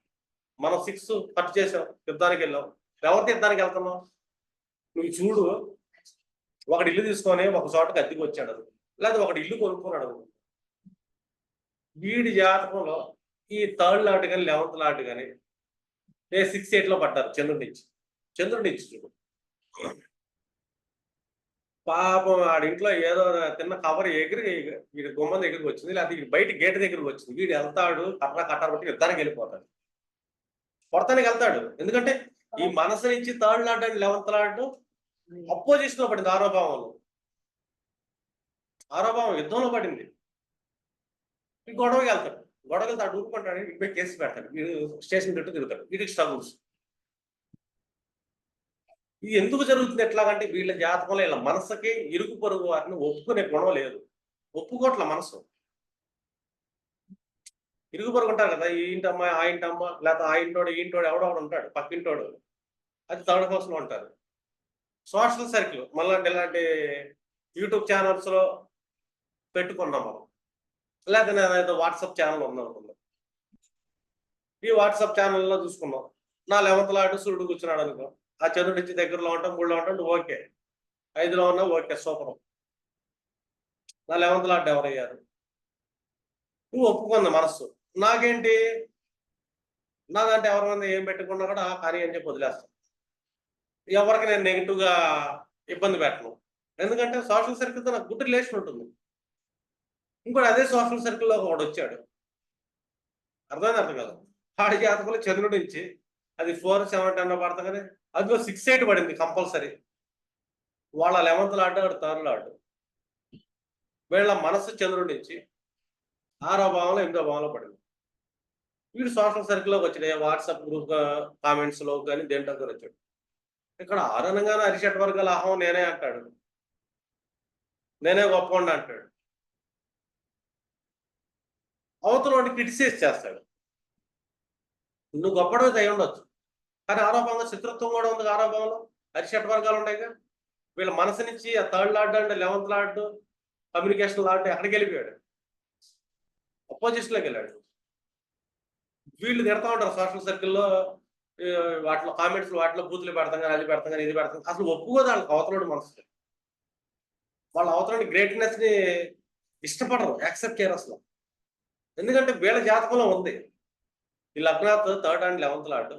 మనం 6 హర్ట్ చేసాం, యుద్ధానికి వెళ్ళాం. ఎవరితో యుద్ధానికి వెళ్తున్నాం, నువ్వు చూడు. ఒకటి ఇల్లు తీసుకొని ఒక చోటకి అద్దెకి వచ్చాడు, లేదా ఒకటి ఇల్లు కొనుక్కున్నాడు. వీడి జాతకంలో ఈ థర్డ్ లాట్ కానీ 11th లాట్ కానీ 6, 8 లో పడ్డారు చంద్రుడి నుంచి. చూడు, పాపం ఆడింట్లో ఏదో తిన్న కవర్ ఎగిరి వీడి గుమ్మం దగ్గరికి వచ్చింది, లేకపోతే వీడి బయట గేట్ దగ్గరికి వచ్చింది. వీడు వెళ్తాడు, కట్టారు బట్టి యుద్ధానికి వెళ్ళిపోతాడు, కొడతానికి వెళ్తాడు. ఎందుకంటే ఈ మనసు నుంచి third lot and 11th lot opposition లో పడింది. ఆరోభావం యుద్ధంలో పడింది. ఈ గొడవకి వెళ్తాడు, గొడవకి వెళ్తాడు, ఊరుకుంటాడు, వీడిపై కేసు పెడతాడు, వీడు స్టేషన్ చుట్టూ తిరుగుతాడు, వీడికి స్ట్రగుల్స్. ఇది ఎందుకు జరుగుతుంది ఎట్లాగంటే వీళ్ళ జాతకంలో వీళ్ళ మనసుకి ఇరుగు పొరుగు వారిని ఒప్పుకునే గుణం లేదు. ఒప్పుకోట్ల మనసు. ఇరుగు పొరుగు ఉంటారు కదా, ఈ ఇంటమ్మ ఆ ఇంటమ్మ, లేకపోతే ఆ ఇంటోడు ఈ ఇంటోడు ఎవడోడు ఉంటాడు పక్కింటోడు, అది థర్డ్ హౌస్ లో ఉంటారు. సోషల్ సర్కిల్ మళ్ళీ ఇలాంటి యూట్యూబ్ ఛానల్స్ లో పెట్టుకున్నాం మనం, లేకపోతే నేను వాట్సాప్ ఛానల్ ఉందనుకున్నాం. ఈ వాట్సాప్ ఛానల్లో చూసుకున్నాం, నా 11th లాట్ సూర్యుడు కూర్చున్నాడు అనుకో, ఆ చంద్రుడి నుంచి దగ్గరలో ఉంటాం, 3లో ఉంటాం, ఓకే. 5లో ఉన్నా ఓకే, సూపర్. నా 11th లాట్ ఎవరయ్యారు, నువ్వు ఒప్పుకుంది మనస్సు. నాకేంటి, నాదంటే ఎవరి ఏం పెట్టుకున్నా కూడా కానీ అని చెప్పి వదిలేస్తాను. ఎవరికి నేను నెగిటివ్ గా ఇబ్బంది పెట్టను, ఎందుకంటే సోషల్ సర్కిల్తో నాకు గుడ్ రిలేషన్ ఉంటుంది. ఇంకోటి అదే సోషల్ సర్కిల్లో ఒకడు వచ్చాడు, అర్థం కదా, ఆడి జాతకంలో చంద్రుడి నుంచి అది 4, 7, 10 పడతా కానీ అందులో 6, 8 పడింది కంపల్సరీ. వాళ్ళ 11th లాట్, 3rd లాట్. వీళ్ళ మనస్సు చంద్రుడి నుంచి 6వ భావంలో 8వ భావంలో పడింది. వీడు సోషల్ సర్కిల్లోకి వచ్చాడు, వాట్సాప్ గ్రూప్ కామెంట్స్ లో కానీ దేంట్లో వచ్చాడు. ఇక్కడ ఆరణంగానే అరిషట్ వర్గాల అహం నేనే అంటాడు, నేనే గొప్పవాడిని అంటాడు. అవతల వాడిని క్రిటిసైజ్ చేస్తాడు, నువ్వు గొప్పడో అయి ఉండొచ్చు, కానీ ఆరోపంగా శత్రుత్వం కూడా ఉంది. ఆరోపంలో అరిషట్ వర్గాలు ఉంటాయిగా. వీళ్ళ మనసు నుంచి ఆ 3rd lot and 11th lot communication lot ఎక్కడికి వెళ్ళిపోయాడు, అపోజిషన్లోకి వెళ్ళాడు. వీళ్ళు తిడతా ఉంటారు సోషల్ సర్కిల్లో, వాటిలో కామెంట్స్ వాటిలో బూతులు పెడతాం కానీ, అది పెడతాం కానీ, ఇది పెడతాం. అసలు ఒప్పుకోదు వాళ్ళకి అవతలోడి మనసు. వాళ్ళ అవతలోడి గ్రేట్నెస్ ని ఇష్టపడరు, యాక్సెప్ట్ చేయరు అసలు. ఎందుకంటే వీళ్ళ జాతకంలో ఉంది. ఈ లగ్నాత్ 3rd అండ్ 11th లాట్,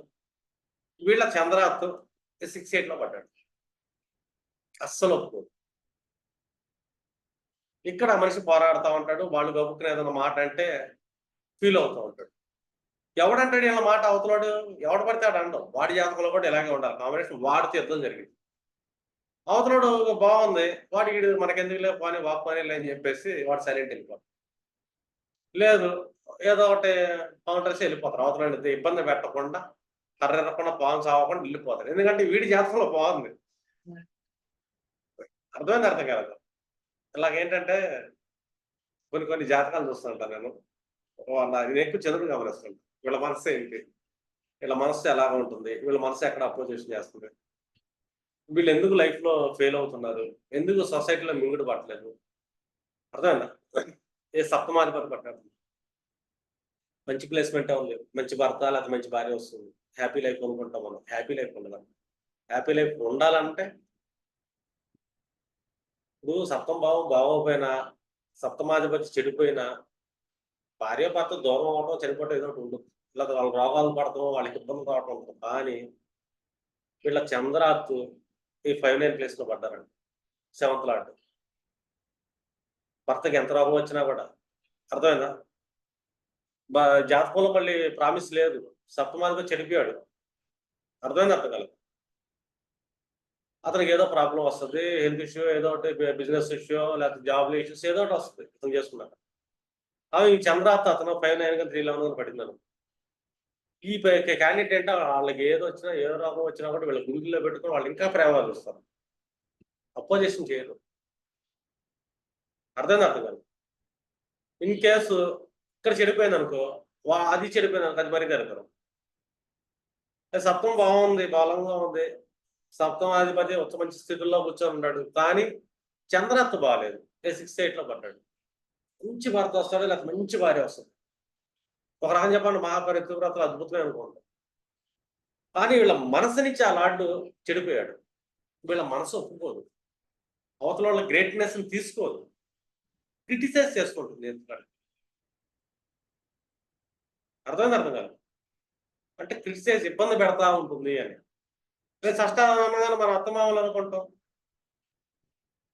వీళ్ళ చంద్రాత్ 6, 8లో పడ్డాడు. అస్సలు ఒప్పుకోదు. ఇక్కడ మనిషి పోరాడుతూ ఉంటాడు, వాళ్ళు గబుక్కున ఏదైనా మాట అంటే ఫీల్ అవుతూ ఉంటాడు. ఎవడంటాడు ఇలా మాట, అవతలాడు ఎవడు పడితే ఆడు అంటాం. వాడి జాతకంలో కూడా ఇలాగే ఉండాలి, కాంబినేషన్ వాడితో యుద్ధం జరిగింది. అవతలాడు బాగుంది, వాడికి మనకెందుకులే పోనీ వాపోనీ అని చెప్పేసి వాడు సైలెంట్ వెళ్ళిపోతాడు. లేదు ఏదో ఒకటి కౌంటర్స్ వెళ్ళిపోతారు, అవతల ఇబ్బంది పెట్టకుండా, కర్రెరకుండా, పాము సావకుండా వెళ్ళిపోతారు. ఎందుకంటే వీడి జాతకంలో బాగుంది. అర్థం కాదు. ఇలాగేంటంటే కొన్ని జాతకాలు చూస్తుంటాను నేను, నేను ఎక్కువ చంద్రుడు గమనిస్తుంటాను. వీళ్ళ మనసు ఏంటి, వీళ్ళ మనసు ఎలాగ ఉంటుంది, వీళ్ళ మనసు ఎక్కడ అపోజిషన్ చేస్తుంది, వీళ్ళు ఎందుకు లైఫ్ లో ఫెయిల్ అవుతున్నారు, ఎందుకు సొసైటీలో మింగుడు పట్టలేదు. అర్థమైందా, ఏ సప్తమాధిపతి పట్టాడు, మంచి ప్లేస్మెంట్ ఉంది, మంచి భర్త లేకపోతే మంచి భార్య వస్తుంది, హ్యాపీ లైఫ్ అనుకుంటాం మనం. హ్యాపీ లైఫ్ ఉండదు. హ్యాపీ లైఫ్ ఉండాలంటే ఇప్పుడు సప్తమ భావం బాగోపోయినా, సప్తమాధిపతి చెడిపోయినా, భార్య భర్త దూరం అవడం, చనిపోవడం ఏదో ఒకటి ఉండదు. ఇలా వాళ్ళ రోగాలు పడతాం, వాళ్ళకి ఇబ్బంది రావడం ఉంటుంది. కానీ వీళ్ళ చంద్రాత్తు ఈ 5, 9 ప్లేస్ లో పడ్డారండి. 7th లాట్ భర్తకి ఎంత రోగం వచ్చినా కూడా, అర్థమైందా, జాతకంలో మళ్ళీ ప్రామిస్ లేదు, సప్తమాధిపతి చెడిపోయాడు. అర్థం కాదు, అతనికి ఏదో ప్రాబ్లం వస్తుంది, హెల్త్ ఇష్యూ ఏదో ఒకటి, బిజినెస్ ఇష్యూ లేకపోతే జాబ్లో ఇష్యూస్ ఏదో ఒకటి వస్తుంది అతను చేసుకున్నాక. ఈ చంద్రాత్ అతను 5, 9 311 పడిందను. ఈ క్యాండిడేట్ అంటే వాళ్ళకి ఏదో వచ్చినా, ఏ రోగం వచ్చినా కూడా వీళ్ళ గుండెల్లో పెట్టుకుని వాళ్ళు ఇంకా ప్రేమ చూస్తారు, అపోజిషన్ చేయరు. అర్థం కాదు. ఇన్ కేసు ఇక్కడ చెడిపోయింది అనుకో, అది చెడిపోయింది అనుకో, అది మరీ జరగరు. సప్తం బాగుంది, బలంగా ఉంది, సప్తమాధిపతి ఉచ్చ మంచి స్థితిలో కూర్చొని ఉన్నాడు, కానీ చంద్రత్వ బాగాలేదు, 6, 8లో పడ్డాడు. మంచి భర్త వస్తాడు, లేకపోతే మంచి భార్య వస్తుంది. ఒక రకం చెప్పండి, మహాపరిత్రతలు అద్భుతమే అనుకోండి. కానీ వీళ్ళ మనసు నుంచి ఆ లార్డు చెడిపోయాడు. వీళ్ళ మనసు ఒప్పుకోదు, అవతల వాళ్ళ గ్రేట్నెస్ ని తీసుకోదు, క్రిటిసైజ్ చేసుకుంటుంది. ఎందుకంటే అర్థం కాదు, అంటే క్రిటిసైజ్ ఇబ్బంది పెడతా ఉంటుంది అని. షష్టాలు అనగానే మనం అత్తమామలు అనుకుంటాం.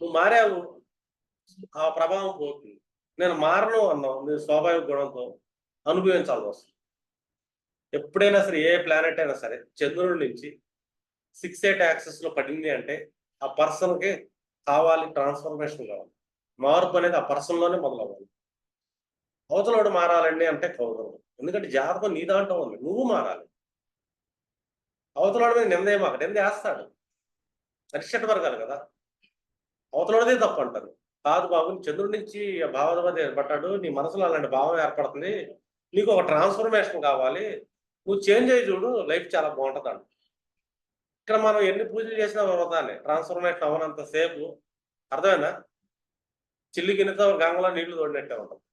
నువ్వు మారావు, ఆ ప్రభావం పోతుంది. నేను మారను అన్నావు, నేను స్వాభావిక గుణంతో అనుభవించాల్సి వస్తుంది. ఎప్పుడైనా సరే ఏ ప్లానెట్ అయినా సరే చంద్రుడి నుంచి 6-8 యాక్సెస్ లో పడింది అంటే ఆ పర్సన్కి కావాలి, ట్రాన్స్ఫర్మేషన్ కావాలి, మార్పు అనేది ఆ పర్సన్లోనే మొదలవ్వాలి. అవతలోడు మారాలండి అంటే కౌదరం. ఎందుకంటే జాతకం నీ దాంట్లో ఉంది, నువ్వు మారాలి. అవతలోడి మీద నిందేమాక, నిందేస్తాడు. అరిషట్ వర్గాలు కదా, అవతలోడిదే తప్పు అంటారు. కాదు బాబు, చంద్రుడి నుంచి భావాధిపతి ఏర్పడ్డాడు, నీ మనసులో అలాంటి భావం ఏర్పడుతుంది, నీకు ఒక ట్రాన్స్ఫర్మేషన్ కావాలి, నువ్వు చేంజ్ అయ్యి చూడు, లైఫ్ చాలా బాగుంటుంది అంట. ఇక్కడ మనం ఎన్ని పూజలు చేసినా వృధానే, ట్రాన్స్ఫర్మేషన్ అవనంత సేపు. అర్థమైనా? చిల్లి గిన్నెతో గంగలో నీళ్లు తోడినట్టే ఉంటుంది.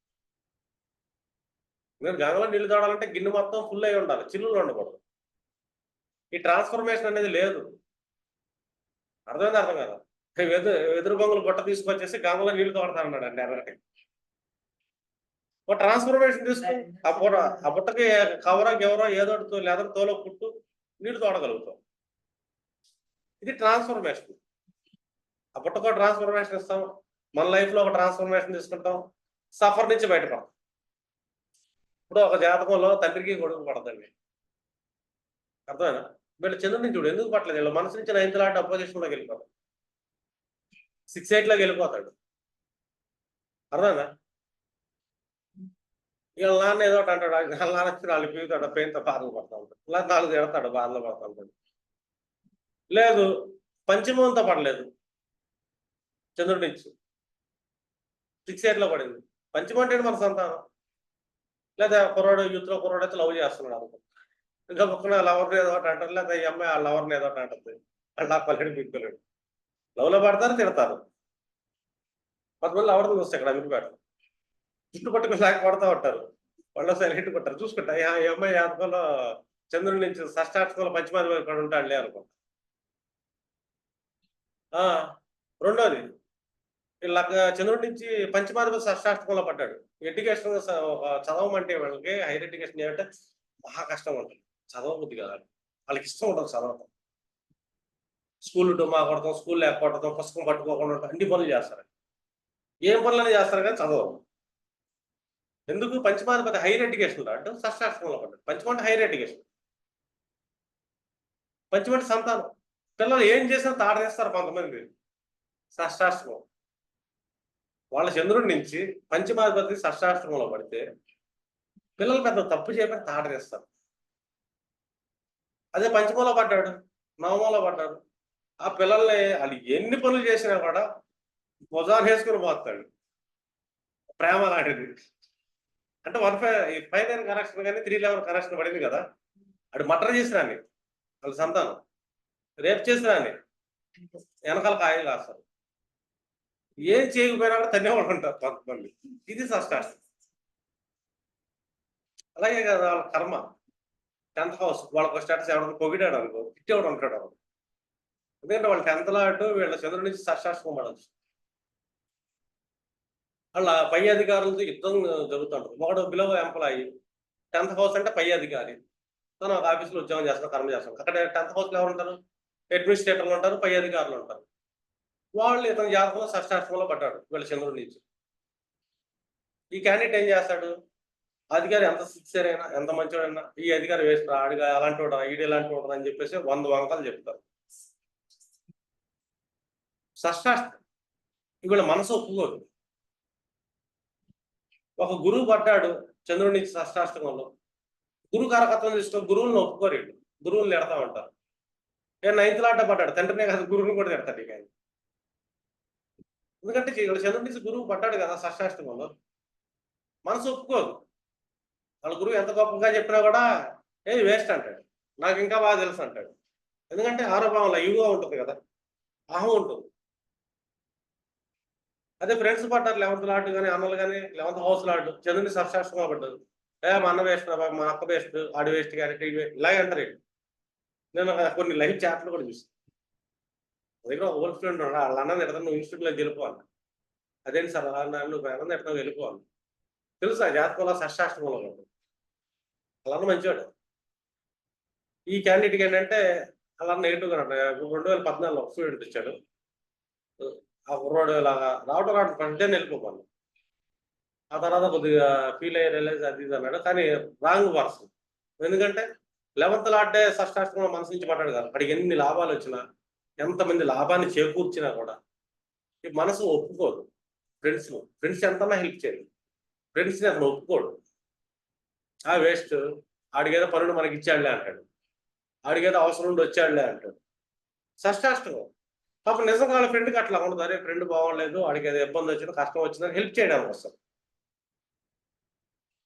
మీరు గంగలో నీళ్లు తోడాలంటే గిన్నె మొత్తం ఫుల్ అయి ఉండాలి, చిల్లులు ఉండకూడదు. ఈ ట్రాన్స్ఫర్మేషన్ అనేది లేదు. అర్థమైంది అర్థం కదా? ఎదురు బొంగులు గుట్ట తీసుకొచ్చేసి గంగలో నీళ్లు తోడతానన్నాడు అండి ఎర్రటి. ఒక ట్రాన్స్ఫర్మేషన్ తీసుకుని ఆ బుట్టకి కవరో ఎవరో ఏదో లెదర్ తోలో పుట్టు నీళ్లు తోడగలుగుతాం. ఇది ట్రాన్స్ఫర్మేషన్. ఆ బుట్టకో ట్రాన్స్ఫర్మేషన్ ఇస్తాం, మన లైఫ్ లో ఒక ట్రాన్స్ఫర్మేషన్ తీసుకుంటాం, సఫర్ నుంచి బయటపడతాం. ఇప్పుడు ఒక జాతకంలో తండ్రికి కొడుకు పడదండి. అర్థమైనా? వీళ్ళ చంద్రుడి నుంచి చూడు ఎందుకు పట్టలేదు, వీళ్ళ మనసు నుంచి 9th లాట్ అపోజిషన్ లోకి వెళ్ళిపోతాడు, 6-8 లోకి వెళ్ళిపోతాడు. అర్థమైనా? వీళ్ళ నాన్న ఏదో ఒకటి అంటాడు, వాళ్ళ నాన్న వచ్చి వాళ్ళు పీగుతాడు, పెయిన్తో బాధలు పడతా ఉంటాడు, ఇలా 4 ఎడతాడు, బాధలు పడతా ఉంటాడు. లేదు, పంచమంతో పడలేదు, చంద్రుడి నుంచి 6-8 లో పడింది. పంచమం అంటే మన సంతానం. లేదా కుర్రాడు యూత్ లో కుర్రాడు అయితే లవ్ చేస్తున్నాడు అనుకో, ఇంకా పక్కన లవర్ని ఏదో ఒకటి అంటారు, లేదా ఈ అమ్మాయి ఆ లవర్ని ఏదో ఒకటి అంటుంది, వాళ్ళు ఆ పల్లెడు పీక్కోలేడు. లవ్ లో పడతారు, తిడతారు. కొంతమంది లవర్ని చూస్తే ఇక్కడ అమిటి పెడతారు, జుట్టు పట్టుకుని లాగా కొడతా ఉంటారు, వాళ్ళు సైలెంట్ కొట్టారు. చూసుకుంటా ఈ అమ్మాయి జాతకంలో చంద్రుడి నుంచి షష్టాష్టకంలో పంచమాది ఇక్కడ ఉంటాడులే అనుకో. రెండోది, వీళ్ళ చంద్రుడి నుంచి పంచమాధిపతి షష్టాష్టకంలో పడ్డాడు. ఎడ్యుకేషన్ చదవమంటే వాళ్ళకి హైయర్ ఎడ్యుకేషన్ చేయాలంటే మహా కష్టం ఉంటుంది, చదవబుద్ధి కదా, వాళ్ళకి ఇష్టం ఉండదు చదవటం. స్కూల్ డుమ్మా కొడతాం, స్కూల్ లేకపోవడం, పుస్తకం పట్టుకోకుండా ఉంటాం, అన్ని పనులు చేస్తారు. ఏం పనులని చేస్తారు కానీ చదవరు. ఎందుకు? పంచమాధిపతి హైయర్ ఎడ్యుకేషన్ అంటే షష్టాష్టకంలో పడ్డాడు. పంచమంటే హైయర్ ఎడ్యుకేషన్, పంచమంటే సంతానం. పిల్లలు ఏం చేసినా తాడేస్తారు కొంతమంది. షష్టాష్టకం వాళ్ళ చంద్రుడి నుంచి పంచమాధిపతి షష్టాష్టకంలో పడితే పిల్లలు పెద్ద తప్పు చేయమని తాడేస్తారు. అదే పంచమంలో పడ్డాడు, నవమంలో పడ్డాడు, ఆ పిల్లల్ని వాళ్ళు ఎన్ని పనులు చేసినా కూడా భుజాన్ని వేసుకుని పోతాడు. ప్రేమ లాంటిది. అంటే 5 కనెక్షన్ కానీ 3 కనెక్షన్ పడింది కదా, అటు మటర్ చేసినాన్ని వాళ్ళ సంతానం, రేపు చేసినాన్ని వెనకాల కాయలు కాస్తారు, ఏం చేయకపోయినా కూడా తన్నేవాళ్ళు ఉంటారు కొంతమంది. ఇది షష్టాష్టం. అలాగే కదా వాళ్ళ కర్మ. 10th హౌస్ వాళ్ళకి స్టేటస్ ఎవడో పొగిడాడు అనుకో, తిట్టేవాడు ఉంటాడు. ఎందుకంటే వాళ్ళు 10th లాట్ వీళ్ళ చంద్రుడి నుంచి షష్టాష్టకం పడవచ్చు. వాళ్ళ పై అధికారులతో యుద్ధం జరుగుతుంటారు. ఒకడు బిలో ఎంప్లాయీ, 10th హౌస్ అంటే పై అధికారి, తను ఒక ఆఫీసులో ఉద్యోగం చేస్తాను, కర్మ చేస్తాను. అక్కడ 10th హౌస్లో ఎవరు ఉంటారు? అడ్మినిస్ట్రేటర్లు ఉంటారు, పై అధికారులు ఉంటారు. వాళ్ళు ఇతని జాతకంలో షష్టాష్టకంలో పడ్డాడు వీళ్ళ చంద్రుడి నుంచి. ఈ క్యాండిడేట్ ఏం చేస్తాడు? అధికారి ఎంత సిన్సియర్ అయినా, ఎంత మంచివాడైనా, ఈ అధికారి వేస్ట్, ఆడిగా అలాంటి వాడు, ఈడు ఎలాంటి వాడు అని చెప్పేసి 100 వంకలు చెప్తారు. షష్టాష్టం వీళ్ళ మనసు ఒప్పుకోదు. ఒక గురువు పడ్డాడు చంద్రుడి నుంచి షష్టాష్టకంలో, గురువు కారకత్వం తీసుకొని గురువులను ఒప్పుకోరు వీళ్ళు, గురువులు తిడతా ఉంటారు. 9th లాట పడ్డాడు, తండ్రినే కాదు గురువుని కూడా తిడతాడు. ఇక ఎందుకంటే వీళ్ళ చంద్రుడి నుంచి గురువు పడ్డాడు కదా షష్టాష్టకంలో, మనసు ఒప్పుకోదు. వాళ్ళ గురువు ఎంత గొప్పగా చెప్పినా కూడా ఏది వేస్ట్ అంటాడు, నాకు ఇంకా బాగా తెలుసు అంటాడు. ఎందుకంటే ఆరోపణలో ఈగో ఉంటుంది కదా, అహం ఉంటుంది. అదే ఫ్రెండ్స్ పడ్డారు 11th లాట్ కానీ, అన్నలు కానీ 11th హౌస్ లాట్ చంద్రుని షష్టాష్టంగా పడ్డారు, మా అన్న వేస్ట్, మా అక్క వేస్ట్, ఆడి వేస్ట్ కానీ ఇలాగే అంటారు. నేను కొన్ని లైవ్ చాట్లు కూడా చూసాను. దగ్గర ఒక ఓల్డ్ ఫ్రెండ్ ఉన్నాడు, వాళ్ళ అన్న ఎడతా నువ్వు ఇన్స్టిట్యూట్లో వెళ్ళిపోవాలి. అదేంటి సార్ అలా నువ్వు అన్న ఎడతా వెళ్ళిపోవాలి. తెలుసా జాతకంలో షష్టాష్టకంలో పడ్డాడు, అలా మంచివాడు. ఈ క్యాండిడేట్కి ఏంటంటే అలా నెగిటివ్గా 2014లో ఒక స్టూడెంట్ ఇచ్చాడు, ఆ కుర్రోడు ఇలాగా రావడం ఫస్ట్ డే వెళ్ళిపోమన్నాను. ఆ తర్వాత కొద్దిగా ఫీల్ అయ్యి రియలైజ్ అది ఇది అన్నాడు. కానీ రాంగ్ పర్సన్. ఎందుకంటే 11th లాటే షష్టాష్టంలో మనసు నుంచి పడ్డాడు కదా! వాడికి ఎన్ని లాభాలు వచ్చినా, ఎంతమంది లాభాన్ని చేకూర్చినా కూడా ఈ మనసు ఒప్పుకోదు. ఫ్రెండ్స్ ఎంతన్నా హెల్ప్ చేయాలి. ఫ్రెండ్స్‌ని అతను ఒప్పుకోడు. వేస్ట్. ఆడికేదో పనుండి మనకిచ్చాడులే అంటాడు. ఆడికేదో అవసరం ఉండి వచ్చాడులే అంటాడు. షష్టాష్టకం. పాపం నిజంగా వాళ్ళ ఫ్రెండ్‌కి అట్లా ఉండదు. అరే! ఫ్రెండ్ బాగోలేదు. ఆడికేదో ఇబ్బందొచ్చింది, కష్టం వచ్చిందని హెల్ప్ చేయడానికి వస్తాడు.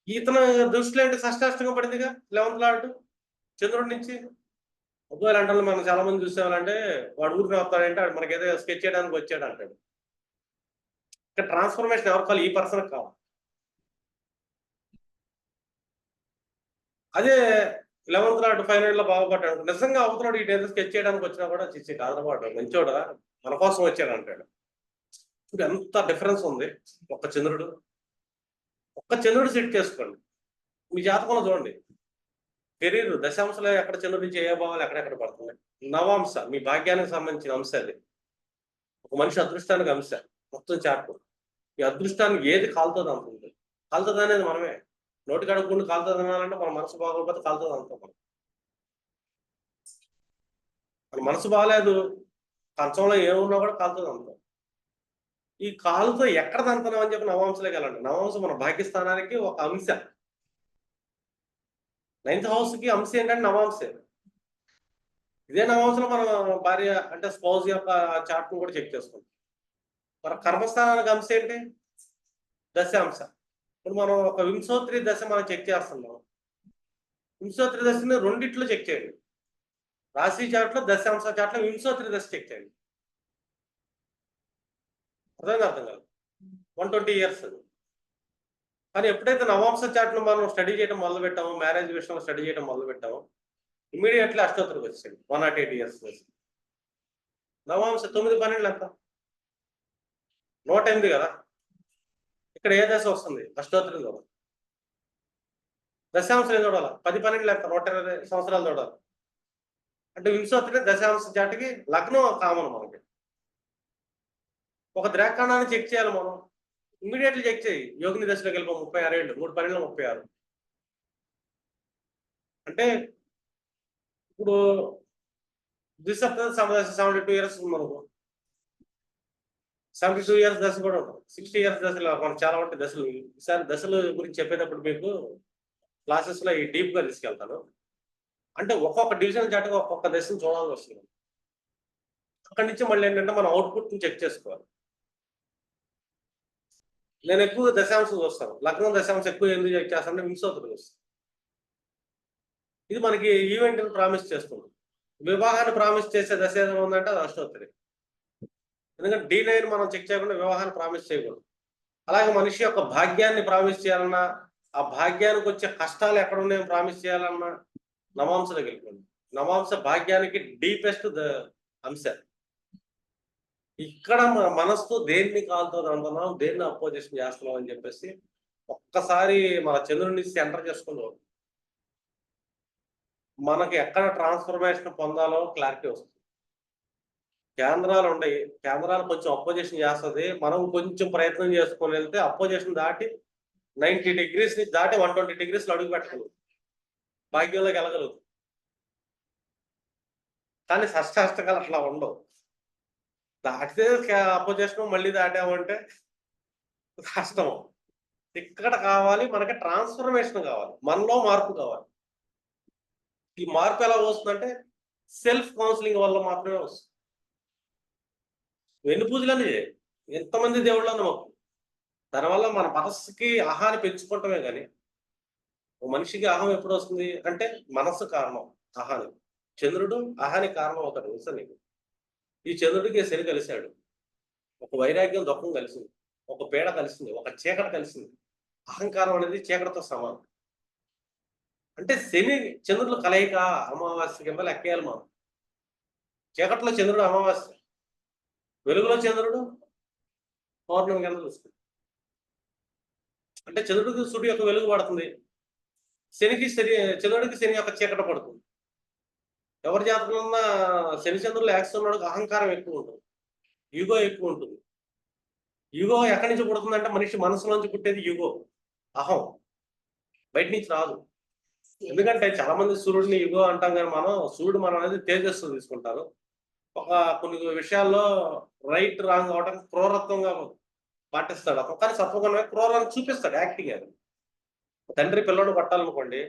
ఇతను దృష్టిలో ఏంటి షష్టాష్టకం పడిందిగా 11th లార్డ్ చంద్రుడి నుంచి. అబ్బో! ఇలాంటోళ్ళని మనం చాలా మంది చూసామంటే వాడు ఊరికే వస్తాడంటే ఆడు మనకేదో స్కెచ్ చేయడానికి వచ్చాడంటాడు. ఇక్కడ ట్రాన్స్‌ఫర్మేషన్ ఎవరికి కావాలి? ఈ పర్సన్‌కి కావాలి. అదే 11th లార్డ్ ఫైనల్‌లో బాగుపడ్డాడు. నిజంగా అవతలోడు ఈడేదో స్కెచ్ చేయడానికి వచ్చినా కూడా ఛీ! కాదురా వాడు మంచోడురా మన కోసం వచ్చాడంటాడు. ఇప్పుడు ఎంత డిఫరెన్స్ ఉంది. ఒక్క చంద్రుడు. ఒక్క చంద్రుడు సెట్ చేసుకోండి. మీ జాతకంలో చూడండి. కెరీర్ దశాంశలో ఎక్కడ చంద్రుడి నుంచి ఏ భావాలు ఎక్కడెక్కడ పడుతున్నాయి. నవాంశ మీ భాగ్యానికి సంబంధించిన అంశ అది. ఒక మనిషి అదృష్టానికి అంశ. మొత్తం చార్ట్. ఈ అదృష్టానికి ఏది కాలుతది అంతుంది. కాలుతది అనేది మనమే. నోటికి అడగకుండా కాలుతది అనాలంటే మన మనసు బాగోకపోతే కాలుతది అంటాం మనం. మన మనసు బాలేదు. కంచంలో ఏమున్నా కూడా కాలుతది అంటాం. ఈ కాలుతో ఎక్కడ తంతనం అని చెప్పి నవాంశలోకి వెళ్ళండి. నవాంశం మన భాగ్యస్థానానికి ఒక అంశ. 9th హౌస్‌కి అంశ ఏంటంటే నవాంశే. ఇదే నవాంశలో మనం భార్య అంటే స్పౌస్ యొక్క చార్ట్‌ని కూడా చెక్ చేసుకుంటాం. మన కర్మస్థానానికి అంశ ఏంటి? దశాంశ. ఇప్పుడు మనం ఒక వింశోత్తరి దశ మనం చెక్ చేస్తున్నాం. వింశోత్తరి దశని రెండిట్లో చెక్ చేయండి. రాశి చార్ట్‌లో దశాంశ చార్ట్‌లో వింశోత్తరి దశ చెక్ చేయండి. అర్థమైందా? అర్థం కాదు. 120 ఇయర్స్. కానీ ఎప్పుడైతే నవాంశ చార్ట్‌ను మనం స్టడీ చేయడం మొదలుపెట్టామో, మ్యారేజ్ విషయంలో స్టడీ చేయడం మొదలుపెట్టామో, ఇమ్మీడియేట్‌లీ అష్టోత్తరికి వచ్చేసాడు. 108 ఇయర్స్ దశ. నవాంశ 9, 12 ఎంత? 108 కదా! ఇక్కడ ఏ దశ వస్తుంది? అష్టోత్తరం చూడాలి. దశాంశం ఏం చూడాలా? 10, 12 ఎంత? 120 సంవత్సరాలు చూడాలి. అంటే వింశోత్తరి దశాంశ చాటుకి లగ్నం కామన్ మనకి. ఒక ద్రాక్షాణాన్ని చెక్ చేయాలి మనం. ఇమ్మీడియేట్‌లీ చెక్ చేయి. యోగిని దశలోకి వెళ్ళిపో 36 ఏళ్ళు. 3, 12 36. అంటే ఇప్పుడు ద్విసప్తద సమదశ 72 ఇయర్స్ ఉందనుకో. 72 ఇయర్స్ దశ కూడా ఉంటుంది. 60 ఇయర్స్ దశలో మనకు చాలా ఉంటాయి దశలు. ఈసారి దశల గురించి చెప్పేటప్పుడు మీకు క్లాసెస్‌లో ఈ డీప్‌గా తీసుకెళ్తాను. అంటే ఒక్కొక్క డివిజన్ చాటుగా ఒక్కొక్క దశను చూడాల్సి వస్తుంది. అక్కడి నుంచి మళ్ళీ ఏంటంటే మనం అవుట్‌పుట్‌ని చెక్ చేసుకోవాలి. నేను ఎక్కువగా దశాంశం చూస్తాను. లగ్నం దశాంశం ఎక్కువ ఎందుకు చెక్ చేస్తానంటే వింశోత్తరి చూస్తాను. ఇది మనకి ఈవెంట్‌ని ప్రామిస్ చేస్తుంది. వివాహాన్ని ప్రామిస్ చేసే దశ ఏదైనా ఉందంటే అది అష్టోత్తరి. ఎందుకంటే D9 మనం చెక్ చేయకుండా వివాహాన్ని ప్రామిస్ చేయకూడదు. అలాగే మనిషి యొక్క భాగ్యాన్ని ప్రామిస్ చేయాలన్నా, ఆ భాగ్యానికి వచ్చే కష్టాలు ఎక్కడున్నాయో ప్రామిస్ చేయాలన్నా నవాంశలోకి వెళ్ళిపోండి. నవాంశ భాగ్యానికి డీపెస్ట్ అంశ. ఇక్కడ మనసుతో దేన్ని కాలుతోని అంటున్నాం, దేన్ని అపోజిషన్ చేస్తున్నాం అని చెప్పేసి ఒక్కసారి మన చంద్రుడిని సెంటర్ చేసుకుందాం. మనకి ఎక్కడ ట్రాన్స్‌ఫర్మేషన్ పొందాలో క్లారిటీ వస్తుంది. కేంద్రాలు ఉండయి. కేంద్రాలు కొంచెం అపోజిషన్ చేస్తది. మనం కొంచెం ప్రయత్నం చేసుకొని వెళ్తే అపోజిషన్ దాటి 90 డిగ్రీస్‌ని దాటి 120 డిగ్రీస్‌లో అడుగు పెట్టగలం. భాగ్యంలోకి వెళ్ళగలుగుతాం. కానీ షష్టాష్టకాలు అట్లా ఉండవు. దాటితే అపోజిషన్ మళ్ళీ దాటామంటే కష్టం. ఇక్కడ కావాలి మనకి ట్రాన్స్‌ఫర్మేషన్ కావాలి. మనలో మార్పు కావాలి. ఈ మార్పు ఎలా వస్తుందంటే సెల్ఫ్ కౌన్సెలింగ్ వల్ల మాత్రమే వస్తుంది. ఎన్ని పూజలని చేయి. ఎంతమంది దేవుళ్ళని మొక్కు. దానివల్ల మన మనస్సుకి అహాన్ని పెంచుకోవటమే గాని, ఓ మనిషికి అహం ఎప్పుడొస్తుంది అంటే మనస్సు కారణం అహానికి. చంద్రుడు అహానికి కారణం అవుతాడు తెలుసా నీకు? ఈ చంద్రుడికి శని కలిసాడు. ఒక వైరాగ్యం, దుఃఖం కలిసింది. ఒక పీడ కలిసింది. ఒక చీకటి కలిసింది. అహంకారం అనేది చీకటితో సమానం. అంటే శని చంద్రుల కలయిక అమావాస్య కింద లెక్కేయాలి మనం. చీకట్లో చంద్రుడు అమావాస్య. వెలుగులో చంద్రుడు పౌర్ణమి కింద చూస్తుంది. అంటే చంద్రుడికి సూర్యుడి యొక్క వెలుగు పడుతుంది. చంద్రుడికి శని యొక్క చీకటి పడుతుంది. ఎవరి జాతకంలో ఉన్న శని చంద్రులు యాక్స్ ఉన్నోడికి అహంకారం ఎక్కువ ఉంటుంది. ఈగో ఎక్కువ ఉంటుంది. యుగో ఎక్కడి నుంచి పుడుతుందంటే మనిషి మనసులోంచి పుట్టేది యుగో, అహం, బయట నుంచి రాదు. ఎందుకంటే చాలా మంది సూర్యుడిని యుగో అంటాం కానీ మనం సూర్యుడు మనం అనేది తేజస్సు తీసుకుంటారు. కొన్ని విషయాల్లో రైట్ రాంగ్ అవడానికి క్రూరత్వంగా పాటిస్తాడు అతను, కానీ సత్వగుణమే క్రూరాన్ని చూపిస్తాడు యాక్టింగ్. అది తండ్రి పిల్లడు పట్టాలనుకోండి,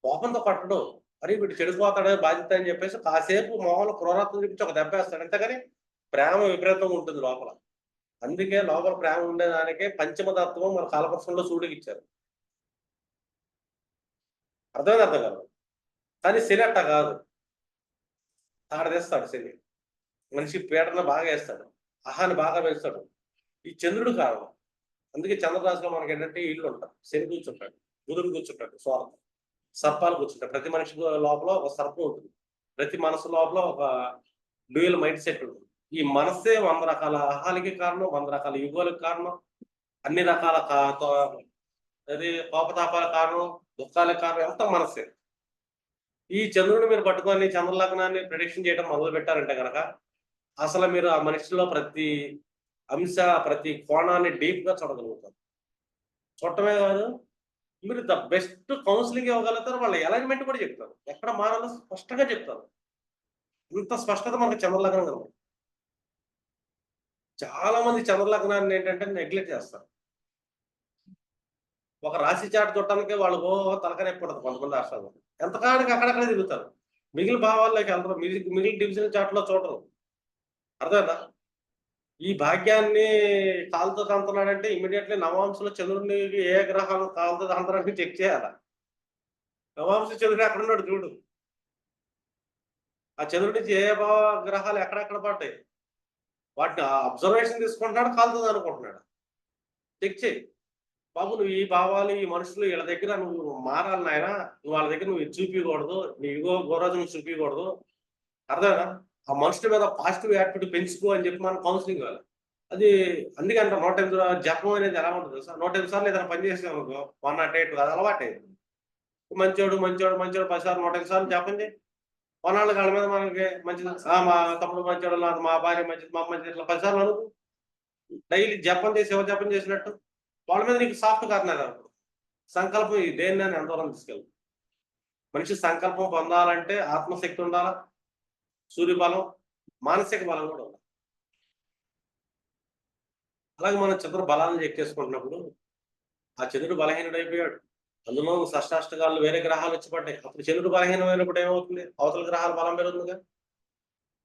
కోపంతో పట్టడు, మరి వీడు చెడిపోతాడే బాధ్యత అని చెప్పేసి కాసేపు మొహంలో క్రూరత్వం చూపించి ఒక దెబ్బ వేస్తాడు, అంతేగాని ప్రేమ విపరీతంగా ఉంటుంది లోపల. అందుకే లోపల ప్రేమ ఉండేదానికే పంచమతత్వం మన కాలపక్షంలో సూర్యుడికి ఇచ్చారు. అర్థమైంది, అర్థం కాదు. కానీ శని అట్ట కాదు, తాడదేస్తాడు శని, మనిషి పీడన బాగా వేస్తాడు, అహాన్ని బాగా వేస్తాడు. ఈ చంద్రుడు కారణం. అందుకే చంద్రరాశిలో మనకి ఏంటంటే ఇల్లు ఉంటారు, శని కూర్చుంటాడు, బుధుడు కూర్చుంటాడు, స్వార్థం, సర్పాలు కూర్చుంటాయి. ప్రతి మనిషి లోపల ఒక సర్పం ఉంటుంది, ప్రతి మనసు లోపల ఒక డ్యూయల్ మైండ్ సెట్ ఉంటుంది. ఈ మనస్సే 100 రకాల అహాలకి కారణం, 100 రకాల యుగాలకు కారణం, అన్ని రకాల అది కోపతాపాల కారణం, దుఃఖాలకు కారణం ఎంత మనస్సే. ఈ చంద్రుడిని మీరు పట్టుకొని చంద్రలగ్నాన్ని ప్రిడిక్షన్ చేయడం మొదలు పెట్టారంటే కనుక అసలు మీరు ఆ మనిషిలో ప్రతి అంశ, ప్రతి కోణాన్ని డీప్ గా చూడగలుగుతారు. చూడటమే కాదు, మీరు ద బెస్ట్ కౌన్సిలింగ్ ఇవ్వగలుగుతారు. వాళ్ళ అలైన్మెంట్ కూడా చెప్తారు, ఎక్కడ మారాలో స్పష్టంగా చెప్తారు. ఇంత స్పష్టత మనకు చంద్రలగ్నం కదా. చాలా మంది చంద్రలగ్నాన్ని ఏంటంటే నెగ్లెక్ట్ చేస్తారు. ఒక రాశి చాటు చూడటానికి వాళ్ళు తలకనెప్పి పడదు కొంతమంది రాష్ట్రాలు, ఎంతకాడికి అక్కడక్కడే తిరుగుతారు, మిగిలిన భావాల్లోకి వెళ్తారు, మిగిలిన డివిజన్ చాట్లో చూడరు. అర్థమైందా? ఈ భాగ్యాన్ని కాలుతో తంతున్నాడంటే ఇమీడియట్లీ నవాంశలో చంద్రుడిని ఏ గ్రహాలు కాలుతో తంతడానికి చెక్ చేయాలి. నవాంశ చంద్రుడు ఎక్కడున్నాడు చూడు, ఆ చంద్రుడి నుంచి ఏ గ్రహాలు ఎక్కడెక్కడ పడ్డాయి వాటిని అబ్జర్వేషన్ తీసుకుంటున్నాడు, కాలుతుంది అనుకుంటున్నాడు. చెక్ చేయి బాబు, నువ్వు ఈ భావాలు, ఈ మనుషులు వీళ్ళ దగ్గర నువ్వు మారాలి నాయన, నువ్వు వాళ్ళ దగ్గర నువ్వు చూపించకూడదు, నీ ఇగో గోరాజు నువ్వు చూపించకూడదు. అర్థమైనా? ఆ మనుషుల మీద పాజిటివ్ యాటిట్యూడ్ పెంచుకో అని చెప్పి మనం కౌన్సిలింగ్ ఇవ్వాలి. అది అందుకే అంట 108 జపం అనేది ఎలా ఉంటుంది సార్, 108 సార్లు ఏదైనా పని చేసాం అనుకో 108 అది అలవాటు. మంచోడు మంచోడు మంచోడు 10 సార్లు 108 సార్లు జపం చేయి, కొన్నాళ్ళ కాళ్ళ మీద మనకి మంచిది, మా తమ్ముడు మంచోడు, నాకు మా భార్య మంచిది, మా మంచిది, ఇట్లా 10 సార్లు అనుకో. డైలీ జపం చేసి ఎవరు జపం చేసినట్టు వాళ్ళ మీద నీకు సాఫ్ట్ కార్నర్. సంకల్పం దేన్ని అని ఎంతవరం తీసుకెళ్ళి మనిషి సంకల్పం పొందాలంటే ఆత్మశక్తి ఉండాలా, సూర్యబలం, మానసిక బలం కూడా ఉండాలి. అలాగే మనం చంద్ర బలాలను ఎక్కేసుకుంటున్నప్పుడు ఆ చంద్రుడు బలహీనుడైపోయాడు, అందులో షష్టాష్టకాలు వేరే గ్రహాలు వచ్చి పడ్డాయి. అప్పుడు చంద్రుడు బలహీనమైనప్పుడు ఏమవుతుంది, అవతల గ్రహాల బలం పెరుగుతుందిగా,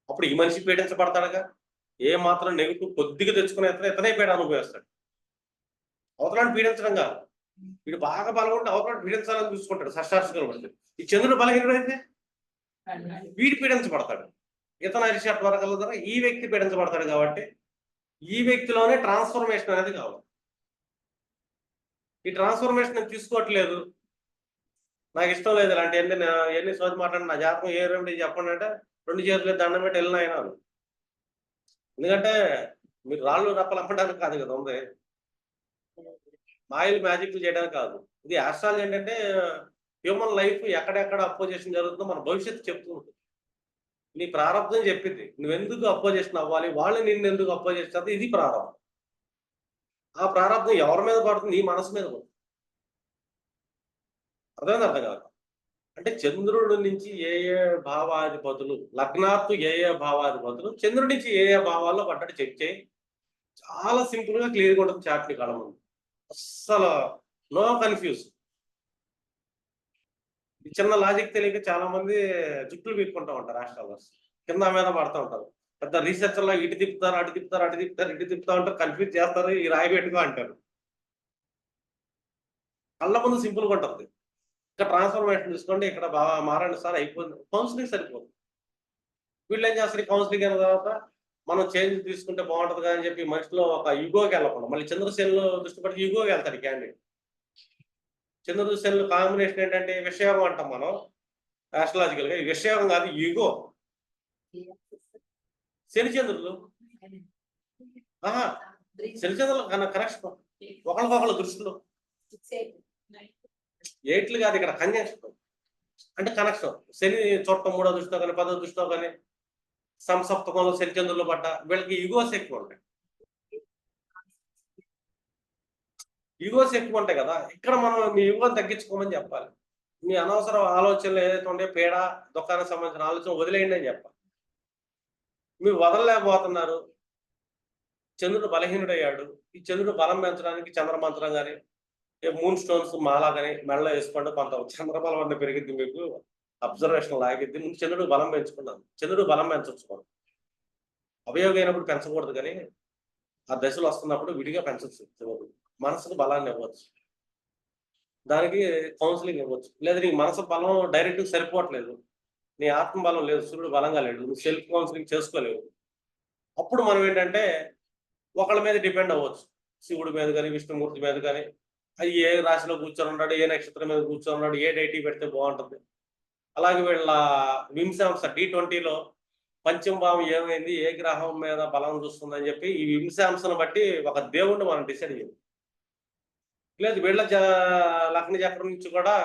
అప్పుడు ఈ మనిషి పీడించబడతాడుగా. ఏ మాత్రం నెగిటివ్ కొద్దిగా తెచ్చుకునే ఇతనే పీడ అనుభవిస్తాడు. అవతలాన్ని పీడించడం కాదు, వీడు బాగా బలం ఉంటే అవతలాన్ని పీడించాలని చూసుకుంటాడు షష్టాష్టకాలు పడితే. ఈ చంద్రుడు బలహీనుడైతే వీడు పీడించబడతాడు, ఇతను అరిషట్ వర్గాల ద్వారా ఈ వ్యక్తి పీడించబడతాడు. కాబట్టి ఈ వ్యక్తిలోనే ట్రాన్స్ఫర్మేషన్ అనేది కావాలి. ఈ ట్రాన్స్ఫర్మేషన్ తీసుకోవట్లేదు, నాకు ఇష్టం లేదు ఇలాంటి ఎన్ని సోది మాట్లాడి నా జాతకం ఏ రెమెడీ చెప్పండి అంటే 2 చేతులు దండం పెట్టి వెళ్ళిన అయినా. ఎందుకంటే మీరు రాళ్ళు రప్పలు అమ్మడానికి కాదు కదా ఉంది, మాయలు మ్యాజిక్లు చేయడానికి కాదు. ఇది ఆస్ట్రాలజీ ఏంటంటే హ్యూమన్ లైఫ్ ఎక్కడెక్కడ అపోజిషన్ జరుగుతుందో మన భవిష్యత్తు చెప్తూ ఉంటుంది. నీ ప్రారంభం చెప్పింది నువ్వెందుకు అపోజిషన్ అవ్వాలి, వాళ్ళు నిన్ను ఎందుకు అపోజిషన్ చేస్తారు, ఇది ప్రారంభం. ఆ ప్రారంభం ఎవరి మీద పడుతుంది, నీ మనసు మీద పడుతుంది. అర్థమైంది, అర్థం కాదు. అంటే చంద్రుడి నుంచి ఏ ఏ భావాధిపతులు, లగ్నాత్తు ఏ ఏ భావాధిపతులు చంద్రుడి నుంచి ఏ ఏ భావాల్లో పడ్డట్టు చెక్ చేయి. చాలా సింపుల్ గా క్లియర్గా ఉంటుంది చాప్టర్ కాలం ముందు, అస్సలు నో కన్ఫ్యూజ్. చిన్న లాజిక్ తెలియక చాలా మంది జుట్టులు పీక్కుంటూ ఉంటారు, రాష్ట్రాల్లో కింద మీద పడుతూ ఉంటారు. పెద్ద రీసెర్చర్లో ఇటు తిప్పుతారు అటు తిప్పుతారు అటు తిప్పుతారు ఇటు తిప్పుతా ఉంటారు, కన్ఫ్యూజ్ చేస్తారు, ఈ రాయి పెట్టుకో అంటారు. కళ్ళ ముందు సింపుల్గా ఉంటుంది. ఇక్కడ ట్రాన్స్ఫర్మేషన్ చూసుకోండి, ఇక్కడ బాగా మారండి సార్ అయిపోయింది, కౌన్సిలింగ్ సరిపోతుంది. వీళ్ళు ఏం చేస్తారు, కౌన్సిలింగ్ అయిన తర్వాత మనం చేంజ్ తీసుకుంటే బాగుంటుంది అని చెప్పి మనిషిలో ఒక యుగోకి వెళ్ళకుండా మళ్ళీ చంద్రసేనలో దృష్టి పెట్టి యుగోకి వెళ్తాడు క్యాండిడేట్. చంద్రసేనలు కాంబినేషన్ ఏంటంటే విషయోగం అంటాం మనం ఆస్ట్రాలజికల్ గా. విషయోగం కాదు, యుగో. శని చంద్రులు శని చంద్రులు కనెక్షన్ ఒకరికొకళ్ళ దృష్టిలో 8 కాదు, ఇక్కడ కంజంక్షన్ అంటే కనెక్షన్. శని చూడటం 3వ దృష్టితో కానీ 10వ దృష్టితో కానీ సంసప్తకంలో శని చంద్రులు పడ్డ వీళ్ళకి యుగోస్ ఎక్కువ ఉంటాయి. ఈగోస్ ఎక్కువ ఉంటాయి కదా. ఇక్కడ మనం మీ ఈగోని తగ్గించుకోమని చెప్పాలి. మీ అనవసర ఆలోచనలు ఏదైతే ఉంటాయో పేడ, దుఃఖానికి సంబంధించిన ఆలోచన వదిలేయండి అని చెప్పాలి. మీరు వదలలేకపోతున్నారు. చంద్రుడు బలహీనుడయ్యాడు. ఈ చంద్రుడు బలం పెంచడానికి చంద్రమంత్రం గాని, మూన్ స్టోన్స్ మాల గాని మెడలో వేసుకోండి. కొంత చంద్రబలం అన్న పెరిగిద్ది మీకు. అబ్జర్వేషన్ లాగిద్ది. ముందు చంద్రుడు బలం పెంచుకున్నాను. చంద్రుడు బలం పెంచొచ్చు మనం. అవయోగి అయినప్పుడు పెంచకూడదు కానీ, ఆ దశలు వస్తున్నప్పుడు విడిగా పెంచొచ్చు చంద్రుడు. మనసుకు బలాన్ని ఇవ్వచ్చు. దానికి కౌన్సిలింగ్ ఇవ్వచ్చు. లేదా నీ మనసు బలం డైరెక్ట్‌గా సరిపోవట్లేదు. నీ ఆత్మ బలం లేదు. సూర్యుడు బలంగా లేడు. నువ్వు సెల్ఫ్ కౌన్సిలింగ్ చేసుకోలేవు. అప్పుడు మనం ఏంటంటే ఒకళ్ళ మీద డిపెండ్ అవ్వచ్చు. శివుడి మీద గాని, విష్ణుమూర్తి మీద గాని, ఏ రాశిలో కూర్చొని ఉన్నాడు, ఏ నక్షత్రం మీద కూర్చొని ఉన్నాడు, ఏ డైటీ పెడితే బాగుంటుంది. అలాగే వీళ్ళ వింశాంశ D20లో పంచమ భావం ఏమైంది, ఏ గ్రహం మీద బలం చూస్తుందని చెప్పి ఈ వింశాంశను బట్టి ఒక దేవుడిని మనం డిసైడ్ చేయాలి. లేదు వీళ్ళ లగ్న చక్రం నుంచి కూడా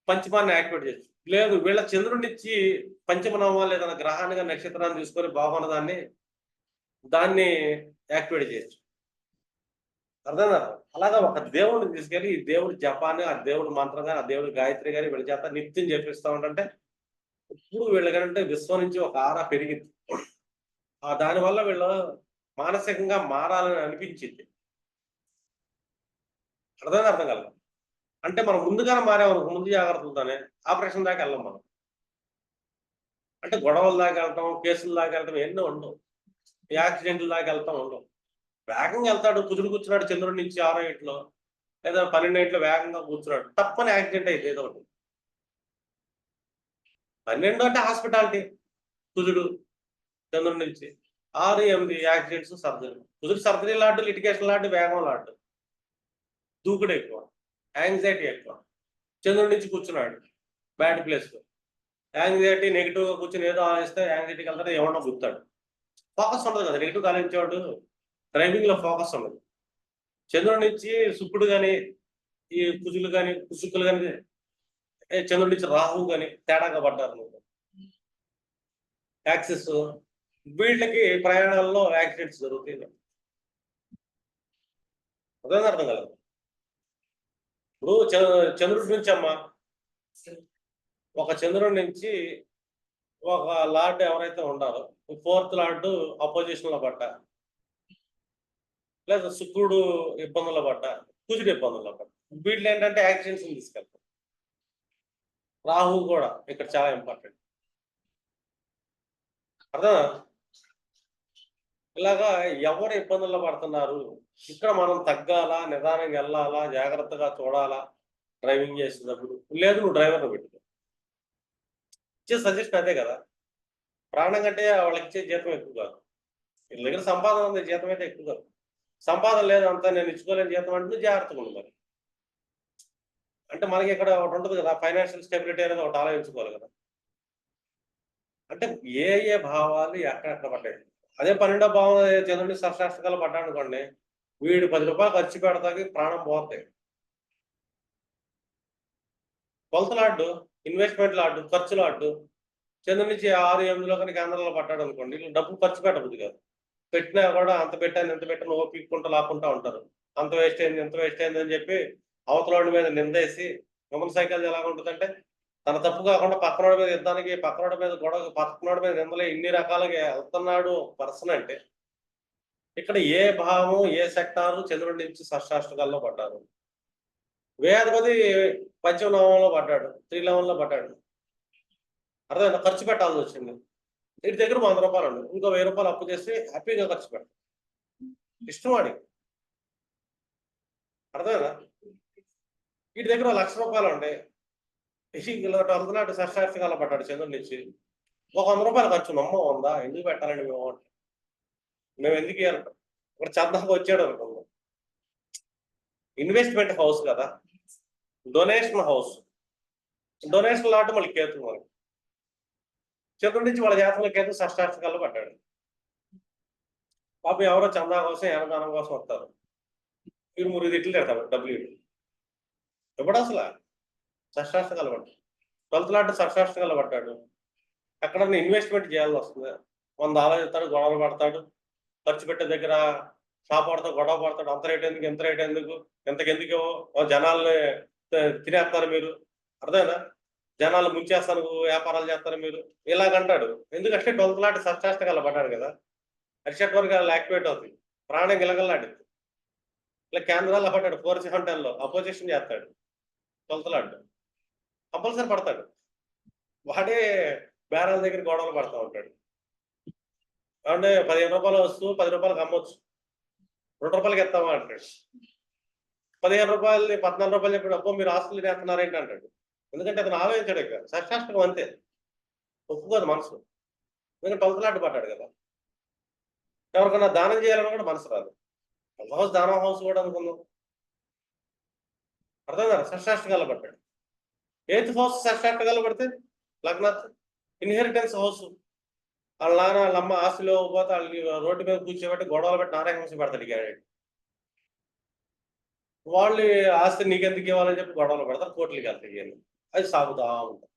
పంచమాన్ని యాక్టివేట్ చేయొచ్చు. లేదు వీళ్ళ చంద్రుడి నుంచి పంచమ నవాలు ఏదైనా గ్రహాన్ని గాని, నక్షత్రాన్ని తీసుకొని బాగున్న దాన్ని యాక్టివేట్ చేయొచ్చు. అర్థమైందా? అలాగా ఒక దేవుడిని తీసుకెళ్ళి ఈ దేవుడి జపాన్ని, ఆ దేవుడి మంత్రం గాని, ఆ దేవుడి గాయత్రి గాని వీళ్ళ చేత నిత్యం చెప్పిస్తా ఉంటే ఇప్పుడు వీళ్ళకంటే విశ్వం నుంచి ఒక ఆరా పెరిగింది. దానివల్ల వీళ్ళు మానసికంగా మారాలని అనిపించింది. అర్థం కలదు. అంటే మనం ముందుగానే మారామనుకో, ముందు జాగ్రత్తలతోనే ఆపరేషన్ దాకా వెళ్ళం మనం. అంటే గొడవల దాకా వెళ్తాం, కేసుల దాకా వెళ్తాం, ఎన్నో ఉండవు. యాక్సిడెంట్ల దాకా వెళ్తాం ఉండవు. వేగంగా వెళ్తాడు, కుదురు కూర్చున్నాడు చంద్రుడి నుంచి 6 ఇంట్లో లేదా 12 ఇంట్లో వేగంగా కూర్చున్నాడు, తప్పని యాక్సిడెంట్ అయితే ఏదో ఒకటి. 12 అంటే హాస్పిటాలిటీ, కుదురు చంద్రుడి నుంచి 6, 8 యాక్సిడెంట్స్, సర్జరీ. కుదురు సర్జరీ లాంటి, లిటిగేషన్ లాంటి, వేగం లాంటి, దూకుడు ఎక్కువ, యాంగ్జైటీ ఎక్కువ. చంద్రుడి నుంచి కూర్చున్నాడు బ్యాడ్ ప్లేస్ లో, యాంగ్జైటీ నెగిటివ్ గా కూర్చొని ఏదో ఆలోచిస్తే యాంగ్జైటీకి వెళ్తాడు, ఎవడో గుర్తాడు. ఫోకస్ ఉండదు కదా, నెగిటివ్ ఆలోచించేవాడు డ్రైవింగ్ లో ఫోకస్ ఉండదు. చంద్రుడి నుంచి శుక్రుడు కానీ, ఈ కుజులు కానీ, కుసుకులు కానీ, చంద్రుడి నుంచి రాహు కానీ తేడాగా పడ్డారు నువ్వు. యాక్సిస్ వీళ్ళకి ప్రయాణాల్లో యాక్సిడెంట్స్ జరుగుతాయి. అర్థం కలదు. ఇప్పుడు చంద్రుడి నుంచి అమ్మా, ఒక చంద్రుడి నుంచి ఒక లార్డ్ ఎవరైతే ఉండారో, 4th లార్డ్ అపోజిషన్ లో పడ్డా, లేదా శుక్రుడు ఇబ్బందుల్లో పడ్డా, కుజుడు ఇబ్బందుల్లో పడ్డా, వీళ్ళు ఏంటంటే యాక్సిడెంట్స్ తీసుకెళ్తారు. రాహు కూడా ఇక్కడ చాలా ఇంపార్టెంట్. అర్థం. ఇలాగా ఎవరు ఇబ్బందుల్లో పడుతున్నారు, ఇక్కడ మనం తగ్గాలా, నిదానంగా వెళ్ళాలా, జాగ్రత్తగా చూడాలా డ్రైవింగ్ చేసేటప్పుడు. లేదు నువ్వు డ్రైవర్ని పెట్టుకో. ఇచ్చే సజెషన్ అదే కదా. ప్రాణం కంటే వాళ్ళకి ఇచ్చే జీతం ఎక్కువ కాదు. వీళ్ళ దగ్గర సంపాదన ఉంది, జీతం అయితే ఎక్కువ కాదు. సంపాదన లేదు, అంతా నేను ఇచ్చుకోలేని జీతం అంటే జాగ్రత్తగా ఉంది. మరి అంటే మనకి ఇక్కడ ఒకటి ఉంటుంది కదా, ఫైనాన్షియల్ స్టెబిలిటీ అనేది ఒకటి ఆలోచించుకోవాలి కదా. అంటే ఏ భావాలు ఎక్కడెక్కడ పడ్డాయి. అదే 12వ భావం చంద్రుడి సర్శాస్త్రకాలు పడ్డాడు అనుకోండి, వీడు 10 రూపాయలు ఖర్చు పెడతాకి ప్రాణం పోతాయి. 12th లార్డు ఇన్వెస్ట్మెంట్ లార్డు, ఖర్చు లార్డు చంద్రుడి నుంచి 6, 8లో కానీ కేంద్రంలో పడ్డాడు అనుకోండి, వీళ్ళు డబ్బు ఖర్చు పెట్టబుద్ది కాదు. పెట్టినా కూడా అంత పెట్టాను ఇంత పెట్టాను ఓ పీక్కుంటూ లాక్కుంటా ఉంటారు. అంత వేస్ట్ అయింది, ఇంత వేస్ట్ అయింది అని చెప్పి అవతలవాడి మీద నిందేసి, హ్యూమన్ సైకాలజీ ఎలా ఉంటుందంటే తన తప్పు కాకుండా పక్కనోడి మీద యుద్ధానికి, పక్కనోడి మీద గొడవ, పక్కనోడి మీద నిందలు ఇన్ని రకాలుగా వెళ్తున్నాడు పర్సన్ అంటే, ఇక్కడ ఏ భావం, ఏ సెక్టారు చంద్రుడి నుంచి షష్టాష్టకాల్లో పడ్డారు. వేదపతి పంచమ నవంలో పడ్డాడు, 3 లెవెల్లో పడ్డాడు. అర్థమైందా? ఖర్చు పెట్టాల్సి వచ్చింది. వీటి దగ్గర 100 రూపాయలు ఉంది, ఇంకో 1000 రూపాయలు అప్పు చేసి హ్యాపీగా ఖర్చు పెడతాడు. ఇష్టం వాడికి. అర్థమైందా? వీటి దగ్గర 1,00,000 రూపాయలు ఉండే, ఇలా 12th నాటి షష్టాష్టకాల్లో పడ్డాడు చంద్రుడి నుంచి. ఒక 100 రూపాయలు ఖర్చు నమ్మ ఉందా, ఎందుకు పెట్టాలండి మేము ఎందుకు ఇవ్వాలి? ఇక్కడ చందాకు వచ్చాడు అనుకుందాం, ఇన్వెస్ట్మెంట్ హౌస్ కదా, డొనేషన్ హౌస్. డొనేషన్ లాంటి మళ్ళీ కేతు మనకి చంద్రుడి నుంచి వాళ్ళ జాతకంలో కేతు షష్టాష్టకాల్లో పడ్డాడు. పాపం ఎవరో చందా కోసం, ఏనదానం కోసం వస్తారు, వీరు 3 తిట్లు తిడతాడు, డబ్బులు ఎప్పుడు అసలు షష్టాష్టకాలు పడ్డాడు. 12th లాంటి షష్టాష్టకాల్లో పడ్డాడు. ఎక్కడన్నా ఇన్వెస్ట్మెంట్ చేయాల్సి వస్తుంది, 100 ఆలోచిస్తాడు, గొడవలు పడతాడు, ఖర్చు పెట్టే దగ్గర షాప్ వాడితో గొడవ పడతాడు, అంత రేట్ ఎందుకు, ఎంత రేట్ ఎందుకు, ఎంతకెందుకు జనాల్ని తినేస్తారు మీరు, అర్థమైనా జనాలు ముంచేస్తారు, వ్యాపారాలు చేస్తారు మీరు, ఇలాగంటాడు. ఎందుకంటే 12th లాంటి సబ్స్టాస్టల్ పడ్డాడు కదా, అరిషట్ వర్గాలు యాక్టివేట్ అవుతుంది, ప్రాణం గిలగలాడింది. ఇలా కేంద్రాల్లో పడ్డాడు 470 అపోజిషన్ చేస్తాడు, 12th లాంటి కంపల్సరీ పడతాడు. వాడే బేరాల దగ్గర గొడవలు పడతా ఉంటాడు. అంటే 15 రూపాయలు వస్తువు 10 రూపాయలకి అమ్మొచ్చు, 2 రూపాయలకి ఎత్తామా అంటాడు. 15 రూపాయలు 14 రూపాయలు చెప్పాడు, అబ్బో మీరు ఆస్తులు చేస్తున్నారేంటి అంటాడు. ఎందుకంటే అతను ఆలోచించాడు ఇక సశాస్త్రం అంతే, ఒప్పుకోదు మనసు. ఎందుకంటే 12th లాంటి పడ్డాడు కదా. ఎవరికన్నా దానం చేయాలని కూడా మనసు రాదు. హౌస్ దానం హౌస్ కూడా అనుకుందాం, అర్థం కదా, షష్టాష్టకాలు పడ్డాడు. 8th హౌస్ షష్టాష్టకాలు పడితే లగ్నాత్ ఇన్హెరిటెన్స్ హౌస్, వాళ్ళ నాన్న వాళ్ళ అమ్మ ఆస్తిలో పోతే వాళ్ళని రోడ్డు మీద కూర్చోబెట్టి గొడవలు పెట్టి నారాయణ పెడతాడు క్యాండిడేట్. వాళ్ళు ఆస్తి నీకెందుకు ఇవ్వాలని చెప్పి గొడవలు పెడతారు, కోర్టులకి వెళ్తాయి. అది సాగుతా ఉంటాం.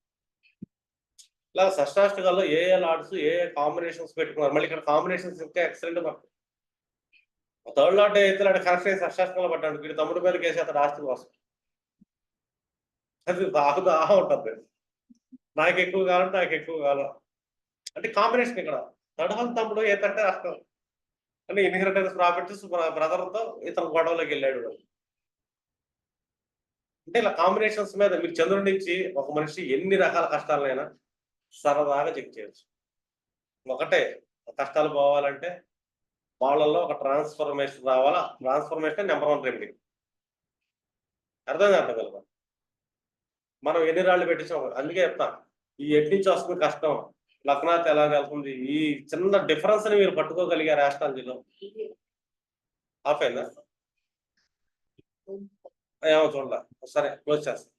ఇలా షష్టాష్టకాల్లో ఏ లాడ్స్ ఏ కాంబినేషన్స్ పెట్టుకున్నారు. మళ్ళీ ఇక్కడ కాంబినేషన్స్ ఇంకా ఎక్సలెంట్ పడతాయి. 3rd లాట్ అయితే కరెక్ట్ షష్టాష్టకాలు పడ్డాడు, వీడు తమ్ముడి మీద కేసు అతడు ఆస్తి కోసం. అది సాగుతా ఉంటుంది. నాకు ఎక్కువ కావాలంటే నాకు ఎక్కువ కావాలి అంటే కాంబినేషన్. ఇక్కడ 3rd house తమ్ముడు ఏంటంటే అష్టం అంటే ఇన్హెరిటెన్స్ ప్రాపర్టీస్ బ్రదర్తో ఇతను గొడవలోకి వెళ్ళాడు. అంటే ఇలా కాంబినేషన్స్ మీద మీరు చంద్రుడి నుంచి ఒక మనిషి ఎన్ని రకాల కష్టాలైనా సరదాగా చెక్ చేయొచ్చు. ఒకటే కష్టాలు పోవాలంటే వాళ్ళల్లో ఒక ట్రాన్స్ఫర్మేషన్ రావాలా. Transformation number 1 remedy. అర్థం కాదు. మనం ఎన్ని రాళ్ళు పెట్టించాం, అందుకే చెప్తాం ఈ ఎటు నుంచి వస్తుంది కష్టం, లగ్నాత్ ఎలా వెళ్తుంది, ఈ చిన్న డిఫరెన్స్ ని మీరు పట్టుకోగలిగారు ఆస్ట్రాలజీలో. ఆఫ్ అయిందా ఏమో చూడాల, సరే క్లోజ్ చేస్తాం.